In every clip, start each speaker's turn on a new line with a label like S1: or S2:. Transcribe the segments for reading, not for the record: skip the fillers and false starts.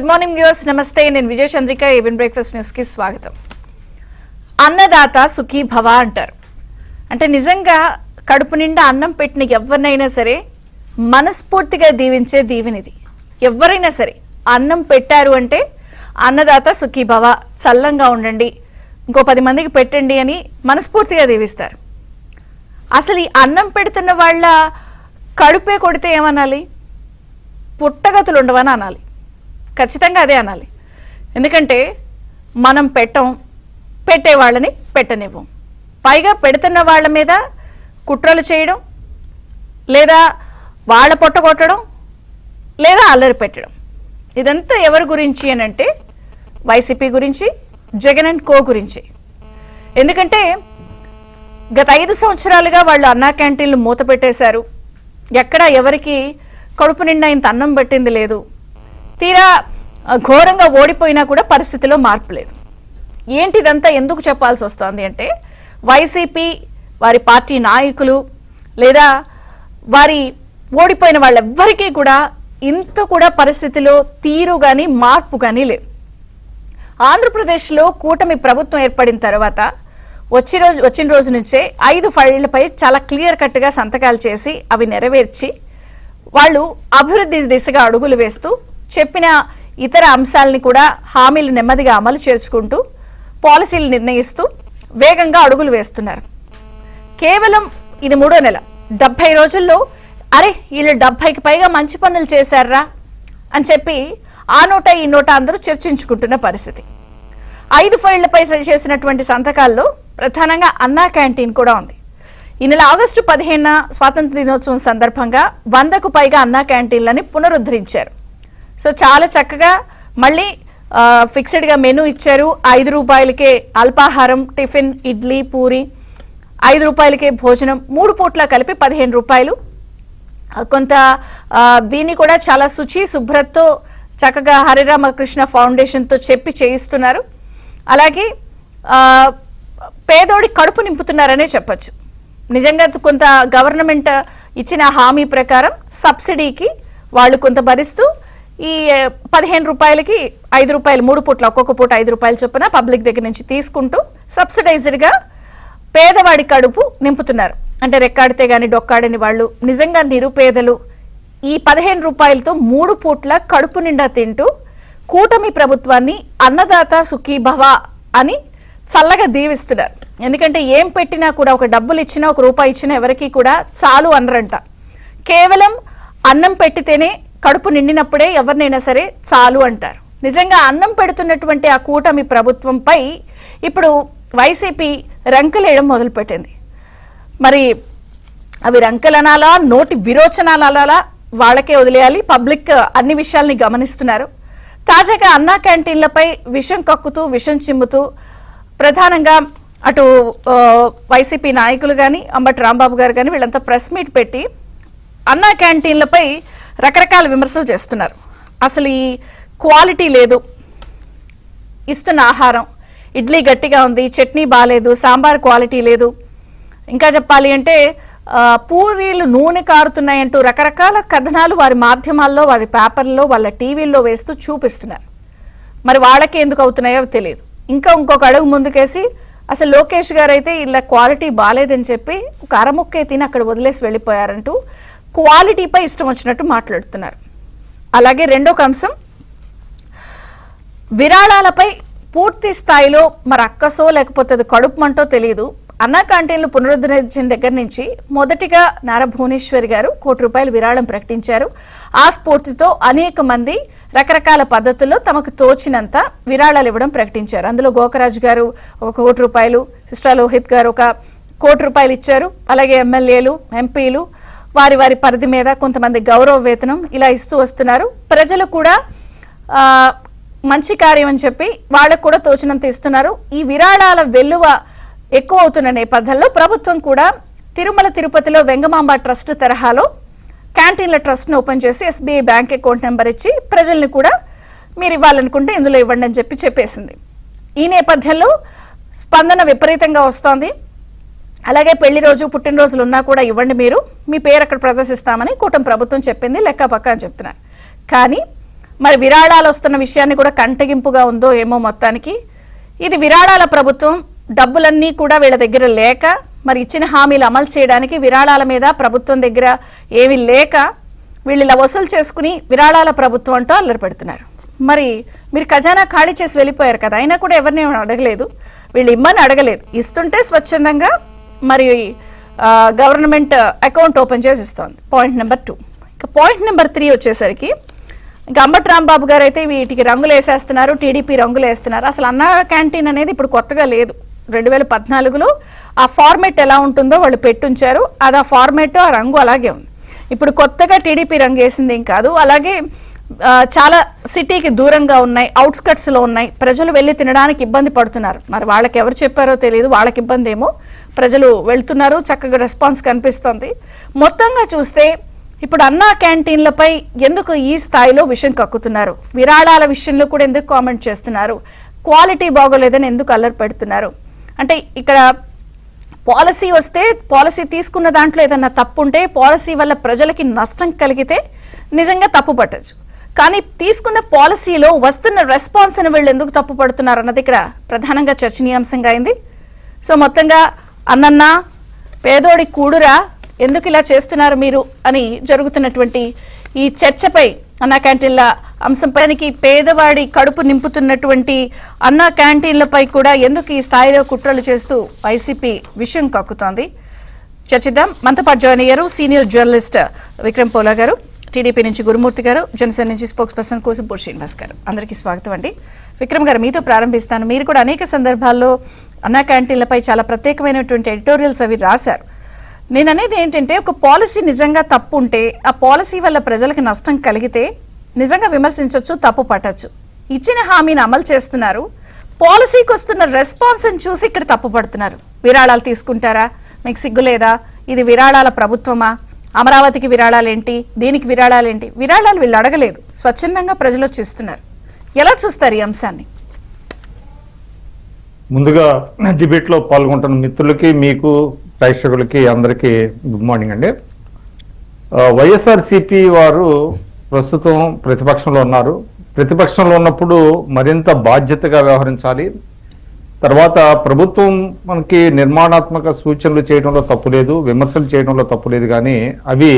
S1: Good morning viewers, నమస్తే. నేను విజయ Chandrika. ABN breakfast news కి స్వాగతం. అన్నదాత సుఖీ భవ అంటారు. అంటే నిజంగా కడుపు నిండా అన్నం పెట్టిన ఎవరినైనా సరే మనస్ఫూర్తిగా దీవించే దీవెనిది. ఎవరైనా సరే అన్నం పెట్టారు అంటే అన్నదాత సుఖీ భవ, చల్లంగా ఉండండి, ఇంకో 10 మందికి పెట్టండి అని మనస్ఫూర్తిగా దీవిస్తారు. అసలు ఈ అన్నం పెడుతున్న వాళ్ళ కడుపే కొడితే ఏమనాలి? పుట్టగతులు ఉండవని అనాలి. ఖచ్చితంగా అదే అనాలి. ఎందుకంటే మనం పెట్టే వాళ్ళని పెట్టనివ్వం. పైగా పెడుతున్న వాళ్ళ మీద కుట్రలు చేయడం, లేదా వాళ్ళ పొట్ట కొట్టడం, లేదా అల్లరి పెట్టడం, ఇదంతా ఎవరి గురించి అని అంటే వైసీపీ గురించి, జగన్ అండ్ కో గురించి. ఎందుకంటే గత 5 సంవత్సరాలుగా వాళ్ళు అన్నా క్యాంటీన్లు మూత పెట్టేశారు. ఎక్కడ ఎవరికి కడుపు నిండా ఇంత అన్నం పెట్టింది లేదు. తీరా ఘోరంగా ఓడిపోయినా కూడా పరిస్థితిలో మార్పు లేదు. ఏంటిదంతా ఎందుకు చెప్పాల్సి వస్తుంది అంటే వైసీపీ, వారి పార్టీ నాయకులు, లేదా వారి ఓడిపోయిన వాళ్ళెవ్వరికీ కూడా ఇంత కూడా పరిస్థితిలో తీరు కానీ మార్పు కానీ లేదు. ఆంధ్రప్రదేశ్లో కూటమి ప్రభుత్వం ఏర్పడిన తర్వాత వచ్చిన రోజు నుంచే 5 ఫైళ్లపై చాలా క్లియర్ కట్గా సంతకాలు చేసి అవి నెరవేర్చి వాళ్ళు అభివృద్ధి దిశగా అడుగులు వేస్తూ చెప్పిన ఇతర అంశాలని కూడా హామీలు నెమ్మదిగా అమలు చేర్చుకుంటూ పాలసీలు నిర్ణయిస్తూ వేగంగా అడుగులు వేస్తున్నారు. కేవలం ఇది 3వ నెల, 70 రోజుల్లో అరే వీళ్ళు 70కి పైగా మంచి పనులు చేశారా అని చెప్పి ఆ నోట ఈ నోట అందరూ చర్చించుకుంటున్న పరిస్థితి. 5 ఫైళ్లపై చేసినటువంటి సంతకాల్లో ప్రధానంగా అన్నా క్యాంటీన్ కూడా ఉంది. ఈ నెల ఆగస్టు 15న స్వాతంత్ర దినోత్సవం సందర్భంగా 100కు పైగా అన్నా క్యాంటీన్లని పునరుద్ధరించారు. సో చాలా చక్కగా మళ్ళీ ఫిక్స్డ్గా మెనూ ఇచ్చారు. 5 రూపాయలకే అల్పాహారం, టిఫిన్, ఇడ్లీ, పూరి, 5 రూపాయలకే భోజనం, 3 పూట్ల కలిపి 15 రూపాయలు. కొంత దీన్ని కూడా చాలా శుచి శుభ్రతతో చక్కగా హరిరామకృష్ణ ఫౌండేషన్తో చెప్పి చేయిస్తున్నారు. అలాగే పేదోడి కడుపు నింపుతున్నారనే చెప్పచ్చు. నిజంగా కొంత గవర్నమెంట్ ఇచ్చిన హామీ ప్రకారం సబ్సిడీకి వాళ్ళు కొంత భరిస్తూ ఈ 15 రూపాయలకి 5 రూపాయలు, 3 పూట్ల ఒక్కొక్క పూట 5 రూపాయలు చొప్పున పబ్లిక్ దగ్గర నుంచి తీసుకుంటూ సబ్సిడైజ్డ్గా పేదవాడి కడుపు నింపుతున్నారు. అంటే రెక్కాడితే గాని డొక్కాడని వాళ్ళు, నిజంగా నిరుపేదలు ఈ 15 రూపాయలతో 3 పూట్ల కడుపు నిండా తింటూ కూటమి ప్రభుత్వాన్ని అన్నదాత సుఖీ భవ అని చల్లగా దీవిస్తున్నారు. ఎందుకంటే ఏం పెట్టినా కూడా, ఒక డబ్బులు ఇచ్చినా, ఒక రూపాయి ఇచ్చినా ఎవరికి కూడా చాలు అనరంట. కేవలం అన్నం పెట్టితేనే కడుపు నిండినప్పుడే ఎవరినైనా సరే చాలు అంటారు. నిజంగా అన్నం పెడుతున్నటువంటి ఆ కూటమి ప్రభుత్వంపై ఇప్పుడు వైసీపీ రంకెలేయడం మొదలుపెట్టింది. మరి అవి రంకెలనాలా, నోటి విరోచనాలా వాళ్ళకే వదిలేయాలి. పబ్లిక్ అన్ని విషయాల్ని గమనిస్తున్నారు. తాజాగా అన్నా క్యాంటీన్లపై విషం కక్కుతూ, విషం చిమ్ముతూ ప్రధానంగా అటు వైసీపీ నాయకులు కానీ, అంబటి రాంబాబు గారు కానీ వీళ్ళంతా ప్రెస్ మీట్ పెట్టి అన్నా క్యాంటీన్లపై రకరకాల విమర్శలు చేస్తున్నారు. అసలు ఈ క్వాలిటీ లేదు, ఇస్తున్న ఆహారం, ఇడ్లీ గట్టిగా ఉంది, చట్నీ బాగాలేదు, సాంబార్ క్వాలిటీ లేదు, ఇంకా చెప్పాలి అంటే పూరీలు నూనె కారుతున్నాయంటూ రకరకాల కథనాలు వారి మాధ్యమాల్లో, వారి పేపర్లో, వాళ్ళ టీవీల్లో వేస్తూ చూపిస్తున్నారు. మరి వాళ్ళకి ఎందుకు అవుతున్నాయో తెలియదు. ఇంకొక అడుగు ముందుకేసి అసలు లోకేష్ గారు అయితే ఇలా క్వాలిటీ బాగాలేదని చెప్పి ఒక అరముక్కే తిని అక్కడ వదిలేసి వెళ్ళిపోయారంటూ క్వాలిటీపై ఇష్టం వచ్చినట్టు మాట్లాడుతున్నారు. అలాగే రెండొక అంశం, విరాళాలపై పూర్తి స్థాయిలో మరి అక్కసో లేకపోతే అది కడుపు మంటో తెలియదు. అన్నా క్యాంటీన్లు పునరుద్ధరించిన దగ్గర నుంచి మొదటిగా నారా భువనేశ్వరి గారు ₹1 కోటి విరాళం ప్రకటించారు. ఆ స్ఫూర్తితో అనేక మంది రకరకాల పద్ధతుల్లో తమకు తోచినంత విరాళాలు ఇవ్వడం ప్రకటించారు. అందులో గోకరాజు గారు ₹1 కోటి, సిస్టర్ లోహిత్ గారు ₹1 కోటి ఇచ్చారు. అలాగే ఎమ్మెల్యేలు, ఎంపీలు వారి వారి పరిధి మీద కొంతమంది గౌరవ వేతనం ఇలా ఇస్తూ వస్తున్నారు. ప్రజలు కూడా మంచి కార్యం అని చెప్పి వాళ్ళకు కూడా తోచినంత ఇస్తున్నారు. ఈ విరాళాల వెల్లువ ఎక్కువ అవుతున్న నేపథ్యంలో ప్రభుత్వం కూడా తిరుమల తిరుపతిలో వెంగమాంబ ట్రస్ట్ తరహాలో క్యాంటీన్ల ట్రస్ట్ను ఓపెన్ చేసి SBI బ్యాంక్ అకౌంట్ నెంబర్ ఇచ్చి ప్రజల్ని కూడా మీరు ఇవ్వాలనుకుంటే ఇందులో ఇవ్వండి అని చెప్పేసింది. ఈ నేపథ్యంలో స్పందన విపరీతంగా వస్తోంది. అలాగే పెళ్లి రోజు, పుట్టినరోజులు ఉన్నా కూడా ఇవ్వండి, మీరు మీ పేరు అక్కడ ప్రదర్శిస్తామని కూటమి ప్రభుత్వం చెప్పింది, లెక్క పక్క అని చెప్తున్నారు. కానీ మరి విరాళాలు వస్తున్న విషయాన్ని కూడా కంటగింపుగా ఉందో ఏమో మొత్తానికి. ఇది విరాళాల ప్రభుత్వం, డబ్బులన్నీ కూడా వీళ్ళ దగ్గర లేక, మరి ఇచ్చిన హామీలు అమలు చేయడానికి విరాళాల మీద ప్రభుత్వం దగ్గర ఏమీ లేక వీళ్ళు ఇలా వసూలు చేసుకుని విరాళాల ప్రభుత్వం అంటూ అల్లరి పెడుతున్నారు. మరి మీరు ఖజానా ఖాళీ చేసి వెళ్ళిపోయారు కదా, అయినా కూడా ఎవరిని అడగలేదు, వీళ్ళు ఇమ్మని అడగలేదు, ఇస్తుంటే స్వచ్ఛందంగా మరి గవర్నమెంట్ అకౌంట్ ఓపెన్ చేసి ఇస్తోంది. Point number 2. ఇక పాయింట్ నెంబర్ 3 వచ్చేసరికి ఇంకా అంబటి రాంబాబు గారు అయితే వీటికి రంగులు వేసేస్తున్నారు, టీడీపీ రంగులు వేస్తున్నారు. అసలు అన్నా క్యాంటీన్ అనేది ఇప్పుడు కొత్తగా లేదు, 2014లో ఆ ఫార్మేట్ ఎలా ఉంటుందో వాళ్ళు పెట్టుంచారు, అది ఆ ఫార్మేట్ ఆ రంగు అలాగే ఉంది. ఇప్పుడు కొత్తగా టీడీపీ రంగు వేసింది ఏం కాదు. అలాగే చాలా సిటీకి దూరంగా ఉన్నాయి, అవుట్స్కట్స్లో ఉన్నాయి, ప్రజలు వెళ్ళి తినడానికి ఇబ్బంది పడుతున్నారు. మరి వాళ్ళకి ఎవరు చెప్పారో తెలియదు, వాళ్ళకి ఇబ్బంది ఏమో, ప్రజలు వెళ్తున్నారు, చక్కగా రెస్పాన్స్ కనిపిస్తుంది. మొత్తంగా చూస్తే ఇప్పుడు అన్నా క్యాంటీన్లపై ఎందుకు ఈ స్థాయిలో విషయం కక్కుతున్నారు, విరాళాల విషయంలో కూడా ఎందుకు కామెంట్ చేస్తున్నారు, క్వాలిటీ బాగోలేదని ఎందుకు అల్లరి పెడుతున్నారు అంటే, ఇక్కడ పాలసీ వస్తే పాలసీ తీసుకున్న దాంట్లో ఏదన్నా తప్పు ఉంటే, పాలసీ వల్ల ప్రజలకి నష్టం కలిగితే నిజంగా తప్పు పట్టచ్చు. కానీ తీసుకున్న పాలసీలో వస్తున్న రెస్పాన్స్ని వీళ్ళు ఎందుకు తప్పు పడుతున్నారు అన్నది ఇక్కడ ప్రధానంగా చర్చనీయాంశంగా అయింది. సో మొత్తంగా అన్నన్న పేదోడి కూడురా, ఎందుకు ఇలా చేస్తున్నారు మీరు అని జరుగుతున్నటువంటి ఈ చర్చపై, అన్నా క్యాంటీన్ల అంశంపైకి పేదవాడి కడుపు నింపుతున్నటువంటి అన్నా క్యాంటీన్లపై కూడా ఎందుకు ఈ స్థాయిలో కుట్రలు చేస్తూ వైసీపీ విషయం కక్కుతోంది, చర్చిద్దాం. మనతో పాటు జాయిన్ అయ్యారు సీనియర్ జర్నలిస్ట్ విక్రమ్ పోలా గారు, టీడీపీ నుంచి గురుమూర్తి గారు, జనసేన నుంచి స్పోక్స్ పర్సన్ కోసంపూడి శ్రీనివాస్ గారు. అందరికీ స్వాగతం అండి. విక్రమ్ గారు, మీతో ప్రారంభిస్తాను. మీరు కూడా అనేక సందర్భాల్లో అన్నా క్యాంటీన్లపై చాలా ప్రత్యేకమైనటువంటి ఎడిటోరియల్స్ అవి రాశారు. నేను అనేది ఏంటంటే, ఒక పాలసీ నిజంగా తప్పు ఉంటే, ఆ పాలసీ వల్ల ప్రజలకు నష్టం కలిగితే నిజంగా విమర్శించవచ్చు, తప్పు పట్టచ్చు. ఇచ్చిన హామీని అమలు చేస్తున్నారు, పాలసీకి వస్తున్న రెస్పాన్స్ని చూసి ఇక్కడ తప్పు పడుతున్నారు. విరాళాలు తీసుకుంటారా, మీకు సిగ్గు లేదా, ఇది విరాళాల ప్రభుత్వమా, అమరావతికి విరాళాలేంటి, దీనికి విరాళాలేంటి, విరాళాలు వీళ్ళు అడగలేదు, స్వచ్ఛందంగా ప్రజలు వచ్చి ఇస్తున్నారు. ఎలా చూస్తారు ఈ అంశాన్ని?
S2: ముందుగా డిబేట్లో పాల్గొంటున్న మిత్రులకి, మీకు, ప్రేక్షకులకి అందరికీ గుడ్ మార్నింగ్ అండి. వైఎస్ఆర్సీపీ వారు ప్రస్తుతం ప్రతిపక్షంలో ఉన్నారు. ప్రతిపక్షంలో ఉన్నప్పుడు మరింత బాధ్యతగా వ్యవహరించాలి. తర్వాత ప్రభుత్వం మనకి నిర్మాణాత్మక సూచనలు చేయడంలో తప్పు లేదు, విమర్శలు చేయడంలో తప్పు లేదు, కానీ అవి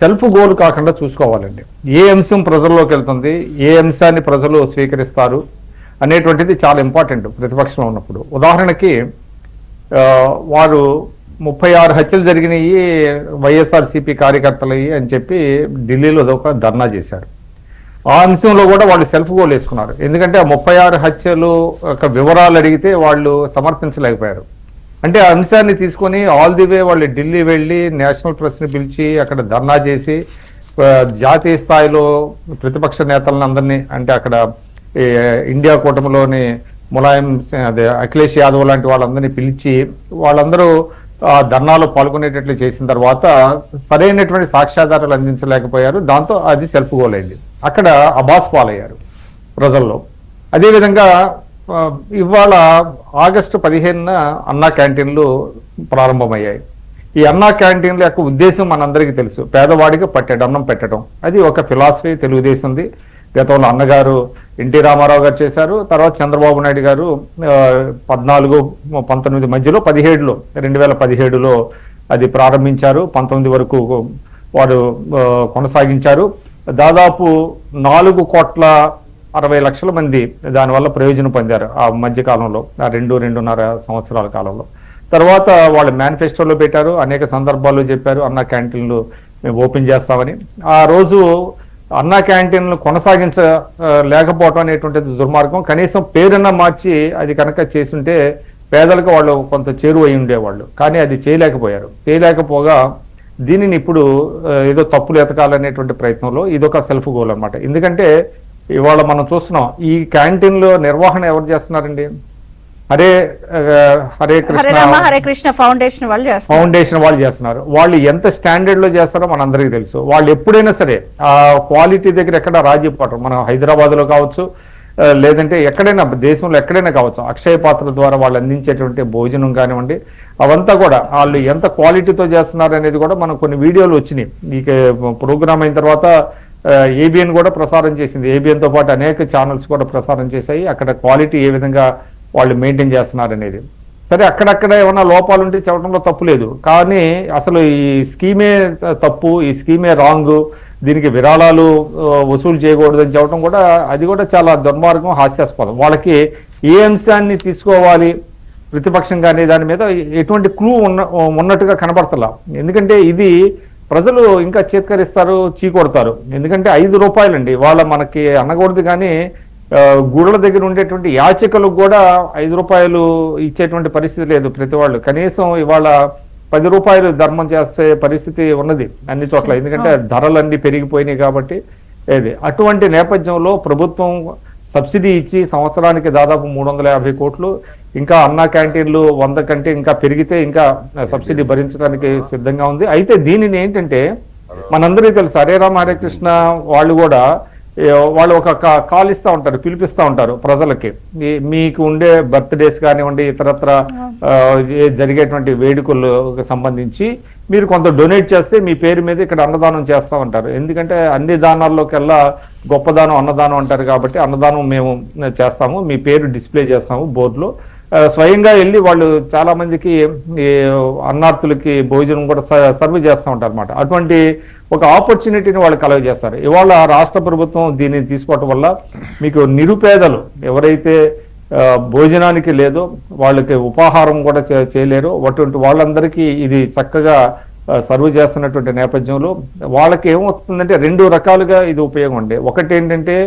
S2: సెల్ఫ్ గోల్ కాకుండా చూసుకోవాలండి. ఏ అంశం ప్రజల్లోకి వెళ్తుంది, ఏ అంశాన్ని ప్రజలు స్వీకరిస్తారు అనేటువంటిది చాలా ఇంపార్టెంట్ ప్రతిపక్షంలో ఉన్నప్పుడు. ఉదాహరణకి వారు 36 హత్యలు జరిగినాయి వైఎస్ఆర్సీపీ కార్యకర్తలవి అని చెప్పి ఢిల్లీలో ఒక ధర్నా చేశారు. ఆ అంశంలో కూడా వాళ్ళు సెల్ఫ్ గోల్ వేసుకున్నారు. ఎందుకంటే ఆ 36 హత్యలు ఒక వివరాలు అడిగితే వాళ్ళు సమర్పించలేకపోయారు. అంటే ఆ అంశాన్ని తీసుకొని ఆల్ ది వే వాళ్ళు ఢిల్లీ వెళ్ళి నేషనల్ ప్రెస్ని పిలిచి అక్కడ ధర్నా చేసి జాతీయ స్థాయిలో ప్రతిపక్ష నేతలను అందరినీ, అంటే అక్కడ ఇండియా కూటమిలోని ములాయం, అదే అఖిలేష్ యాదవ్ లాంటి వాళ్ళందరినీ పిలిచి వాళ్ళందరూ ఆ ధర్నాలో పాల్గొనేటట్లు చేసిన తర్వాత సరైనటువంటి సాక్ష్యాధారాలు అందించలేకపోయారు. దాంతో అది సెల్ఫ్ గోల్ అయింది. అక్కడ అబాస్ పాలయ్యారు ప్రజల్లో. అదేవిధంగా ఇవాళ ఆగస్టు 15న అన్నా క్యాంటీన్లు ప్రారంభమయ్యాయి. ఈ అన్నా క్యాంటీన్ల యొక్క ఉద్దేశం మనందరికీ తెలుసు, పేదవాడికి పట్టెడు అన్నం పెట్టడం. అది ఒక ఫిలాసఫీ తెలుగుదేశంది. గతంలో అన్నగారు ఎన్టీ రామారావు గారు చేశారు, తర్వాత చంద్రబాబు నాయుడు గారు 14-19 మధ్యలో 2017లో అది ప్రారంభించారు. 19 వరకు వారు కొనసాగించారు. దాదాపు 4,60,00,000 మంది దానివల్ల ప్రయోజనం పొందారు ఆ మధ్యకాలంలో, ఆ 2-2.5 సంవత్సరాల కాలంలో. తర్వాత వాళ్ళు మేనిఫెస్టోలో పెట్టారు, అనేక సందర్భాల్లో చెప్పారు అన్నా క్యాంటీన్లు మేము ఓపెన్ చేస్తామని. ఆ రోజు అన్నా క్యాంటీన్లు కొనసాగించలేకపోవటం అనేటువంటిది దుర్మార్గం. కనీసం పేరున్న మార్చి అది కనుక చేసుంటే పేదలకు వాళ్ళు కొంత చేరువ అయి ఉండేవాళ్ళు. కానీ అది చేయలేకపోగా దీనిని ఇప్పుడు ఏదో తప్పులు ఎతకాలనేటువంటి ప్రయత్నంలో ఇదొక సెల్ఫ్ గోల్ అనమాట. ఎందుకంటే ఇవాళ మనం చూస్తున్నాం, ఈ క్యాంటీన్లో నిర్వహణ ఎవరు చేస్తున్నారండి? హరే
S1: కృష్ణ ఫౌండేషన్
S2: వాళ్ళు చేస్తున్నారు. వాళ్ళు ఎంత స్టాండర్డ్ లో చేస్తారో మనందరికీ తెలుసు. వాళ్ళు ఎప్పుడైనా సరే ఆ క్వాలిటీ దగ్గర ఎక్కడ రాజీ పడరు. మనం హైదరాబాద్ లో కావచ్చు, లేదంటే ఎక్కడైనా దేశంలో ఎక్కడైనా కావచ్చు, అక్షయ పాత్ర ద్వారా వాళ్ళు అందించేటువంటి భోజనం కానివ్వండి, అవంతా కూడా వాళ్ళు ఎంత క్వాలిటీతో చేస్తున్నారు అనేది కూడా మనం కొన్ని వీడియోలు వచ్చినాయి. ఈ ప్రోగ్రామ్ అయిన తర్వాత ఏబిఎన్ కూడా ప్రసారం చేసింది. ఏబిఎన్తో పాటు అనేక ఛానల్స్ కూడా ప్రసారం చేశాయి. అక్కడ క్వాలిటీ ఏ విధంగా వాళ్ళు మెయింటైన్ చేస్తున్నారు అనేది. సరే, అక్కడక్కడ ఏమైనా లోపాలు ఉంటే చెప్పడంలో తప్పు లేదు, కానీ అసలు ఈ స్కీమే తప్పు, ఈ స్కీమే రాంగ్, దీనికి విరాళాలు వసూలు చేయకూడదని చెప్పడం కూడా అది కూడా చాలా దుర్మార్గం, హాస్యాస్పదం. వాళ్ళకి ఏ అంశాన్ని తీసుకోవాలి ప్రతిపక్షం కానీ దాని మీద ఎటువంటి క్లూ ఉన్నట్టుగా కనబడతలా. ఎందుకంటే ఇది ప్రజలు ఇంకా చేత్కరిస్తారు, చీకొడతారు. ఎందుకంటే 5 రూపాయలండి వాళ్ళ మనకి అనకూడదు, కానీ గుడుల దగ్గర ఉండేటువంటి యాచకులకు కూడా 5 రూపాయలు ఇచ్చేటువంటి పరిస్థితి లేదు ప్రతి వాళ్ళు. కనీసం ఇవాళ 10 రూపాయలు ధర్మం చేసే పరిస్థితి ఉన్నది అన్ని చోట్ల, ఎందుకంటే ధరలన్నీ పెరిగిపోయినాయి కాబట్టి. అటువంటి నేపథ్యంలో ప్రభుత్వం సబ్సిడీ ఇచ్చి సంవత్సరానికి దాదాపు 350 కోట్లు, ఇంకా అన్నా క్యాంటీన్లు 100 కంటే ఇంకా పెరిగితే ఇంకా సబ్సిడీ భరించడానికి సిద్ధంగా ఉంది. అయితే దీనిని ఏంటంటే మనందరికీ తెలుసు, హరే రామ హరే కృష్ణ వాళ్ళు కూడా వాళ్ళు ఒక కాల్ ఇస్తూ ఉంటారు, పిలిపిస్తూ ఉంటారు ప్రజలకి. మీకు ఉండే బర్త్డేస్ కానివ్వండి, ఇతరత్ర జరిగేటువంటి వేడుకలకు సంబంధించి మీరు కొంత డొనేట్ చేస్తే మీ పేరు మీద ఇక్కడ అన్నదానం చేస్తూ ఉంటారు. ఎందుకంటే అన్ని దానాల్లోకెల్లా గొప్ప దానం అన్నదానం అంటారు కాబట్టి అన్నదానం మేము చేస్తాము, మీ పేరు డిస్ప్లే చేస్తాము బోర్డులో. స్వయంగా వెళ్ళి వాళ్ళు చాలా మందికి అన్నార్థులకి భోజనం కూడా సర్వ్ చేస్తూ ఉంటారు అన్నమాట. అటువంటి ఒక ఆపర్చునిటీని వాళ్ళు కలుగజేస్తారు. ఇవాళ రాష్ట్ర ప్రభుత్వం దీన్ని తీసుకోవటం వల్ల మీకు నిరుపేదలు ఎవరైతే భోజనానికి లేదో, వాళ్ళకి ఉపాహారం కూడా చేయలేరు, అటువంటి వాళ్ళందరికీ ఇది చక్కగా సర్వ్ చేస్తున్నటువంటి నేపథ్యంలో వాళ్ళకి ఏమవుతుందంటే 2 రకాలుగా ఇది ఉపయోగం ఉంది. ఒకటి ఏంటంటే